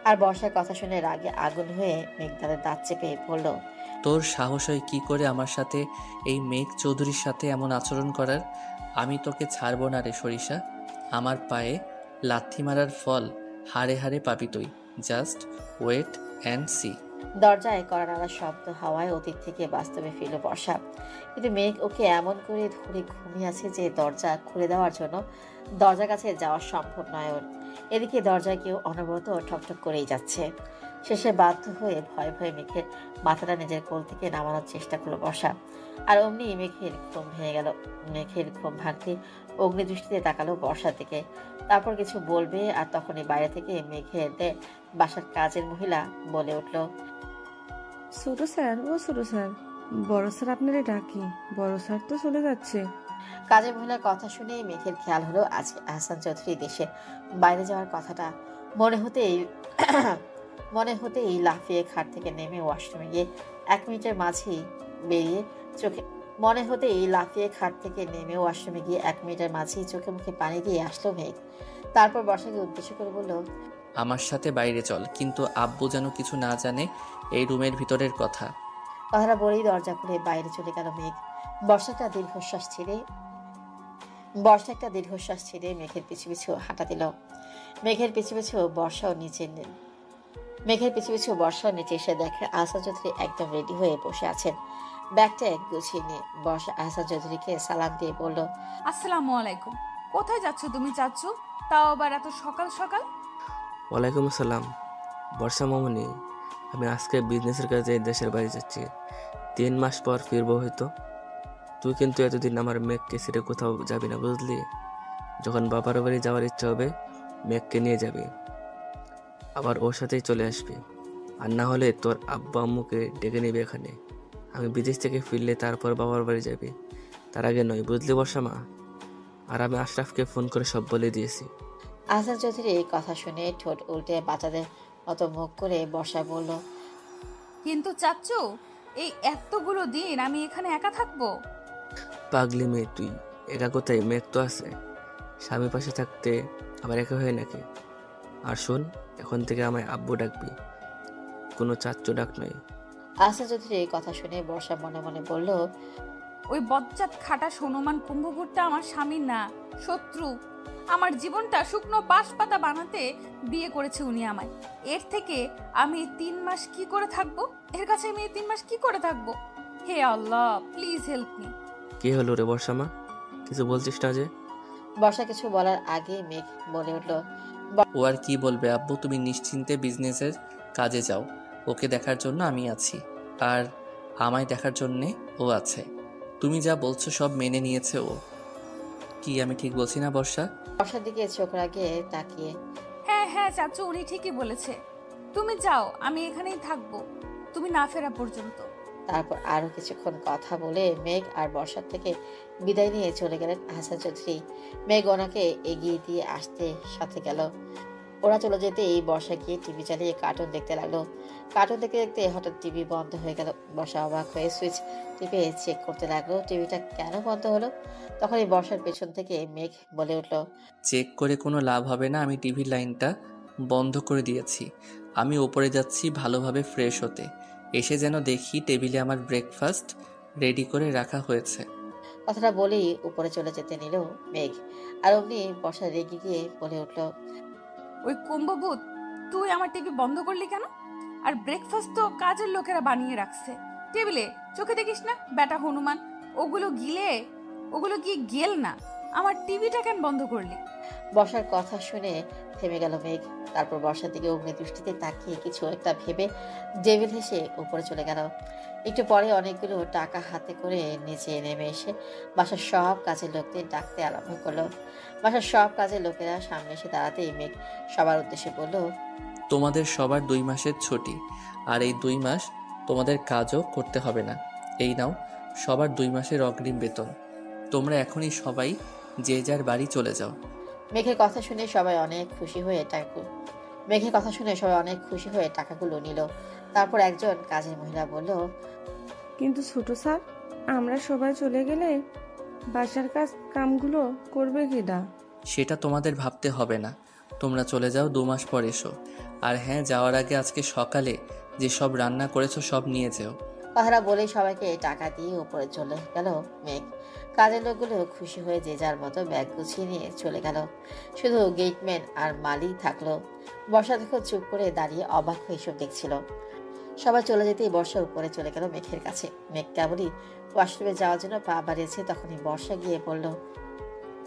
C: আর বর্ষার কথা শুনে রাগে আগুন হয়ে মেঘ তাদের দাঁত চেপে পড়ল,
A: তোর সাহস হয় কি করে আমার সাথে, এই মেঘ চৌধুরীর সাথে এমন আচরণ করার? আমি তোকে ছাড়বো না রে সরিষা। আমার পায়ে লাথি মারার ফল হাড়ে হাড়ে পাবি তুই। Just wait and see.
C: দরজায় কড়া নাড়া শব্দ হাওয়ায় অতীত থেকে বাস্তবে ফিরল বর্ষা। কিন্তু মেঘ ওকে এমন করে ধরে ঘুমিয়ে আছে যে দরজা খুলে দেওয়ার জন্য দরজার কাছে যাওয়া সম্ভব নয় ওর। এদিকে দরজায় কেউ অনবরত ঠকঠক করেই যাচ্ছে। শেষে বাধ্য হয়ে ভয়ে ভয়ে মেঘের মাথাটা নিজের কোল থেকে নামানোর চেষ্টা করলো বর্ষা। আর অমনি মেঘের ঘুম ভেঙে গেল। মেঘের ঘুম ভাঙতে অগ্নিদৃষ্টিতে তাকালো বর্ষার দিকে। তারপর কিছু বলবে আর তখনই বাইরে থেকে মেঘের বাসার কাজের মহিলা বলে উঠল,
I: ছোট স্যার, ও ছোট স্যার, বড় স্যার আপনারে ডাকি, বড় স্যার তো চলে যাচ্ছে।
C: কাজের মহিলার কথা শুনে মেঘের খেয়াল হলো আজকে আহসান চৌধুরী দেশে বাইরে যাওয়ার কথাটা। মনে হতেই লাফিয়ে খাট থেকে নেমে ওয়াশরুমে গিয়ে 1 মিনিটের মাঝেই চোখে মুখে পানি দিয়ে আসলো মেঘ। তারপর বর্ষাকে উদ্দেশ্য করে বলল,
A: আমার সাথে বাইরে চল, কিন্তু আব্বু যেন কিছু না জানে এই রুমের ভিতরের কথা।
C: কথাটা বলেই দরজা খুলে বাইরে চলে গেল মেঘ। বর্ষা একটা দীর্ঘশ্বাস ছেড়ে মেঘের পিছু পিছু হাঁটা দিল। মেঘের পিছু পিছু বর্ষাও নিচে এসে দেখে আহসান চৌধুরী একদম রেডি হয়ে বসে আছেন। ব্যাগটা গুছিয়ে নিয়ে বর্ষা আহসান চৌধুরীকে সালাম দিয়ে বলল,
E: আসসালামু আলাইকুম। কোথায় যাচ্ছ তুমি চাচু? তাও আবার এত সকাল সকাল।
J: ওয়ালাইকুম আসসালাম। বর্ষা মামনি, আমি আজকে বিজনেসের কাজে দেশের বাড়ি যাচ্ছি। 3 মাস পর ফিরবো হয়তো। তুই কিন্তু এতদিন আমার মেঘকে ছেড়ে কোথাও যাবি না, বুঝলি? যখন বাবার বাড়ি যাওয়ার ইচ্ছা হবে মেঘকে নিয়ে যাবি, আবার ওর সাথেই চলে আসবি। আর না হলে তোর আব্বা আম্মুকে ডেকে নিবি এখানে। আমি বিদেশ থেকে ফিরলে তারপর বাবার বাড়ি যাবি, তার আগে নয়, বুঝলি বর্ষা মা? আর আমি আশরাফকে ফোন করে সব বলে দিয়েছি।
C: আহসান চৌধুরী এই কথা শুনে ঠোঁট উল্টে বাচ্চাদের মতো মুখ করে বর্ষা বলল,
E: কিন্তু চাচ্চু, এই এতগুলো দিন আমি এখানে একা থাকবো?
J: পাগলি মেয়ে তুই, একা কোথায়? মেঘ তো আছে। স্বামী পাশে থাকতে আবার একা হয় নাকি? আর শোন, এখন থেকে আমায় আব্বু ডাকবি, কোনো চাচ্চু ডাক নয়।
C: আহসান চৌধুরী এই কথা শুনে বর্ষা মনে মনে বলল,
E: ওই বজ্জাত খাটা হনুমান কুম্ভভূতটা আমার স্বামী না, শত্রু। আমার জীবনটা শুকনো বাঁশ পাতা বানাতে বিয়ে করেছে উনি আমায়। এর থেকে আমি 3 মাস কি করে থাকবো? এর কাছে আমি 3 মাস কি করে থাকবো? হে আল্লাহ, প্লিজ হেল্প মি।
J: কি হলো রে বর্ষা মা, কিছু বলছিস না যে?
C: বর্ষা কিছু বলার আগে মেঘ বলে উঠল,
A: ও আর কি বলবে আব্বু, তুমি নিশ্চিন্তে বিজনেসের কাজে যাও, ওকে দেখার জন্য আমি আছি, আর আমায় দেখার জন্যে ও আছে। তুমি যা বলছো সব মেনে নিয়েছে ও। কি আমি ঠিক বলছি না বর্ষা?
C: বর্ষার দিকে চোখ রাখিয়ে তাকিয়ে,
E: হ্যাঁ হ্যাঁ চাচু, উনি ঠিকই বলেছে। তুমি যাও, আমি এখানেই থাকবো তুমি না ফেরা পর্যন্ত।
C: তারপর আরো কিছুক্ষণ কথা বলে মেঘ আর বর্ষার থেকে বিদায় নিয়ে চলে গেলেন আহসান চৌধুরী। মেঘ ওনাকে এগিয়ে দিয়ে আসতে সাথে গেল। ওরা চলে যেতে এই বর্ষা গিয়ে টিভি চালিয়ে কার্টুন দেখতে লাগলো। কার্টুন দেখতে দেখতে হঠাৎ টিভি বন্ধ হয়ে গেল। বর্ষা অবাক হয়ে সুইচ টিপে চেক করতে লাগলো টিভিটা কেন বন্ধ হলো। তখন এই বর্ষার পেছন থেকে মেঘ বলে উঠল,
A: চেক করে কোনো লাভ হবে না, আমি টিভির লাইনটা বন্ধ করে দিয়েছি। আমি ওপরে যাচ্ছি ভালোভাবে ফ্রেশ হতে, এসে যেন দেখি টেবিলে আমার ব্রেকফাস্ট রেডি করে রাখা হয়েছে।
C: কথাটা বলেই উপরে চলে যেতে নিল মেঘ। আর অমনি বর্ষা রেগে গিয়ে বলে উঠল,
E: ওই কুম্ভভূত, তুই আমার টিভি বন্ধ করলি কেন? আর ব্রেকফাস্ট তো কাজের লোকেরা বানিয়ে রাখছে টেবিলে, চোখে দেখিস না বেটা হনুমান? ওগুলো কি গেল না? আমার টিভিটা কেন বন্ধ করলি?
C: বর্ষার কথা শুনে থেমে গেল মেঘ। তারপর বর্ষার দিকে অগ্নি দৃষ্টিতে তাকিয়ে কিছু একটা ভেবে ডেভিল হেসে উপরে চলে গেল। একটু পরে অনেকগুলো টাকা হাতে করে নিচে নেমে এসে বাসার সব কাজের লোকদের ডাকতে আরম্ভ করলো। বাসার সব কাজের লোকেরা সামনে এসে দাঁড়াতেই মেঘ সবার উদ্দেশ্যে বলল,
A: তোমাদের সবার 2 মাসের ছুটি, আর এই 2 মাস তোমাদের কাজও করতে হবে না। এই নাও সবার 2 মাসের অগ্রিম বেতন। তোমরা এখনই সবাই যে যার বাড়ি চলে যাও।
C: মেঘের কথা শুনে সবাই অনেক খুশি হয়ে টাকাগুলো নিল। তারপর একজন কাজের মহিলা বলল,
Q: কিন্তু ছোট স্যার, আমরা সবাই চলে গেলে বাসার কামগুলো করবে কিনা?
A: সেটা তোমাদের ভাবতে হবে না, তোমরা চলে যাও, 2 মাস পর এসো। আর হ্যাঁ, যাওয়ার আগে আজকে সকালে যে সব রান্না করেছো সব নিয়ে যেও।
C: কথাটা বলেই সবাইকে টাকা দিয়ে উপরে চলে গেল মেঘ। কাজের লোকগুলো খুশি হয়ে যে যার মতো ব্যাগ গুছিয়ে নিয়ে চলে গেল। শুধু গেটম্যান আর মালি থাকলো। বর্ষা দেখো চুপ করে দাঁড়িয়ে অবাক হয়ে সব দেখছিল। সবাই চলে যেতেই বর্ষা উপরে চলে গেল মেঘের কাছে। মেঘ কেবলই ওয়াশরুমে যাওয়ার জন্য পা বাড়িয়েছে, তখনই বর্ষা গিয়ে বলল,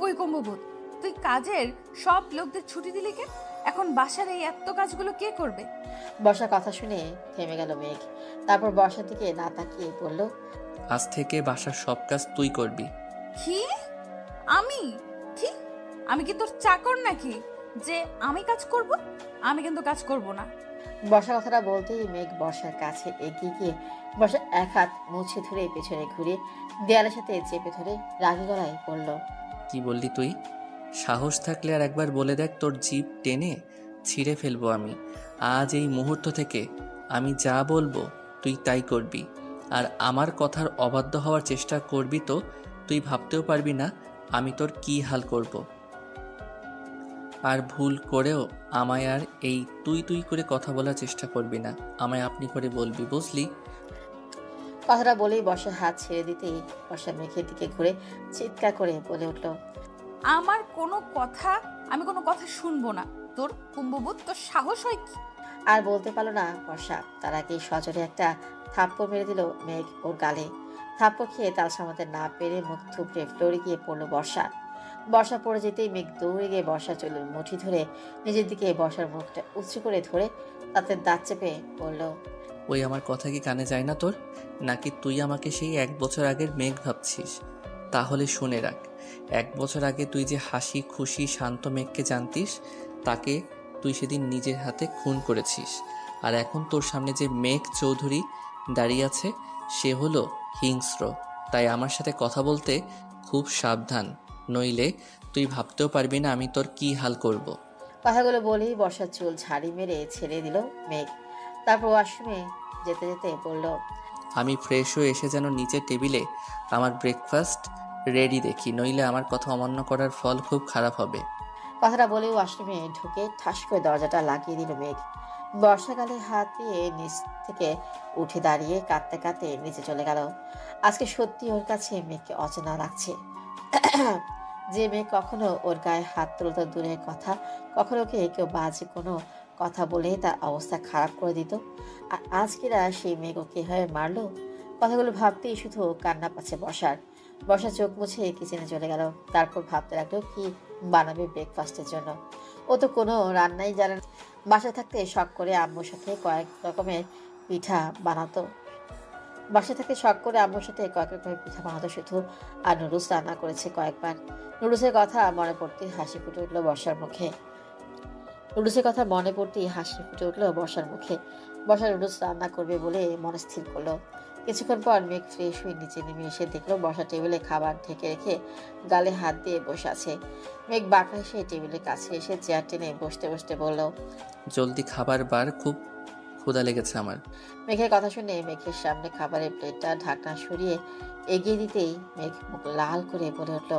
E: ওই কুম্ভভূত, তুই কাজের সব লোকদের ছুটি দিলি কেন? এখন বাসার এই এত কাজগুলো কে করবে?
C: বর্ষার কথা শুনে থেমে গেল মেঘ। তারপর বর্ষার দিকে না তাকিয়ে বলল,
A: আজ থেকে বাসার সব কাজ তুই করবি।
E: কি? আমি? কি? আমি কি তোর চাকর নাকি যে আমি কাজ করব? আমি কিন্তু কাজ করব না।
C: বর্ষার কথাটা বলতেই মেঘ বর্ষার কাছে এগিয়ে গিয়ে বর্ষার এক হাত মুছে ধরে পেছনে ঘুরে দেয়ালের সাথে চেপে ধরে রাগী গলায় বলল,
A: কি বললি তুই? সাহস থাকলে আর একবার বলে দেখ, তোর জিভ টেনে ছিঁড়ে ফেলবো আমি। আজ এই মুহূর্ত থেকে আমি যা বলবো তুই তাই করবি। আর আমার কথার অবাধ্য হওয়ার চেষ্টা করবি তো তুই ভাবতেও পারবি না আমি তোর কি হাল করব। আর ভুল করেও আমায় আর এই তুই তুই করে কথা বলার চেষ্টা করবি না, আমায় আপনি করে বলবি, বুঝলি?
C: কথাটা বলেই বর্ষার হাত ছেড়ে দিতেই বর্ষা মেঘের দিকে ঘুরে চিৎকার করে বলে উঠল,
E: আমি কোনো কথা শুনবো না। তোর কুম্ভভূত, তোর সাহস হয় কি?
C: আর বলতে পারলো না বর্ষা। তার আগে সজোরে একটা থাপ্পড় মেরে দিল মেঘ ওর গালে। থাপ্পড় খেয়ে তাল সামলাতে না পেরে মুখ থুবড়ে ফ্লোরে গিয়ে পড়লো বর্ষা। বর্ষা পড়ে যেতেই মেঘ দৌড়ে গিয়ে বর্ষার চুলের মুঠি ধরে নিজের দিকে বর্ষার মুখটা উঁচু করে ধরে তাতে দাঁত চেপে বলল,
A: ওই আমার কথা কি কানে যায় না তোর? নাকি তুই আমাকে সেই 1 বছর আগের মেঘ ভাবছিস? তাহলে শুনে রাখ, 1 বছর আগে তুই যে হাসি খুশি শান্ত মেঘকে জানতিস, তাকে তুই সেদিন নিজের হাতে খুন করেছিস। আর এখন তোর সামনে যে মেঘ চৌধুরী দাঁড়িয়ে আছে, সে হলো হিংস্র। তাই আমার সাথে কথা বলতে খুব সাবধান, নইলে তুই ভাবতেও পারবি না আমি তোর কি হাল করব।
C: কথাগুলো বলেই বর্ষার চুল ঝাড়ি মেরে ছেড়ে দিল মেঘ। তারপর ওয়াশরুমে যেতে যেতে বলল,
A: আমি ফ্রেশ হয়ে এসে যেন নিচের টেবিলে আমার ব্রেকফাস্ট রেডি দেখি, নইলে আমার কথা অমান্য করার ফল খুব খারাপ হবে।
C: কথাটা বলেই ওয়াশরুমে ঢুকে ঠাস করে দরজাটা লাগিয়ে দিল মেঘ। বর্ষাকালে হাত দিয়ে নিচ থেকে উঠে দাঁড়িয়ে কাঁদতে কাঁদতে নিচে চলে গেল। আজকে সত্যি ওর কাছে মেঘকে অচেনা লাগছে। যে মেয়ে কখনো ওর গায়ে হাত তুলত দূরের কথা, কখনো ওকে কেউ বাজে কোনো কথা বলে তার অবস্থা খারাপ করে দিত, আর আজকেরা সেই মেঘ ওকে কিভাবে মারলো। কথাগুলো ভাবতেই শুধু কান্না পাচ্ছে বর্ষা চোখ মুছে কিচেনে চলে গেল। তারপর ভাবতে লাগলো কি বানাবে ব্রেকফাস্টের জন্য। ও তো কোনো রান্নাই জানে না। বাসায় থাকতে শখ করে আম্মুর সাথে কয়েক রকমের পিঠা বানাতো শুধু। আর নুডলস রান্না করেছে কয়েকবার। নুডলসের কথা মনে পড়তেই হাসি ফুটে উঠলো বর্ষার মুখে। বর্ষা নুডলস রান্না করবে বলে মনে স্থির করলো। কিছুক্ষণ পর মেঘ ফ্রেশ হয়ে নিচে নেমে এসে দেখলো বর্ষা টেবিলে খাবার ঢেকে রেখে গালে হাত দিয়ে বসে আছে। মেঘ বাঁকা এসে টেবিলের কাছে এসে চেয়ার টেনে বসতে বসতে বলল,
A: জলদি খাবার বার, খুব ক্ষুধা লেগেছে আমার।
C: মেঘের কথা শুনে মেঘের সামনে খাবারের প্লেটটা ঢাকনা সরিয়ে এগিয়ে দিতেই মেঘ মুখ লাল করে বলে উঠল,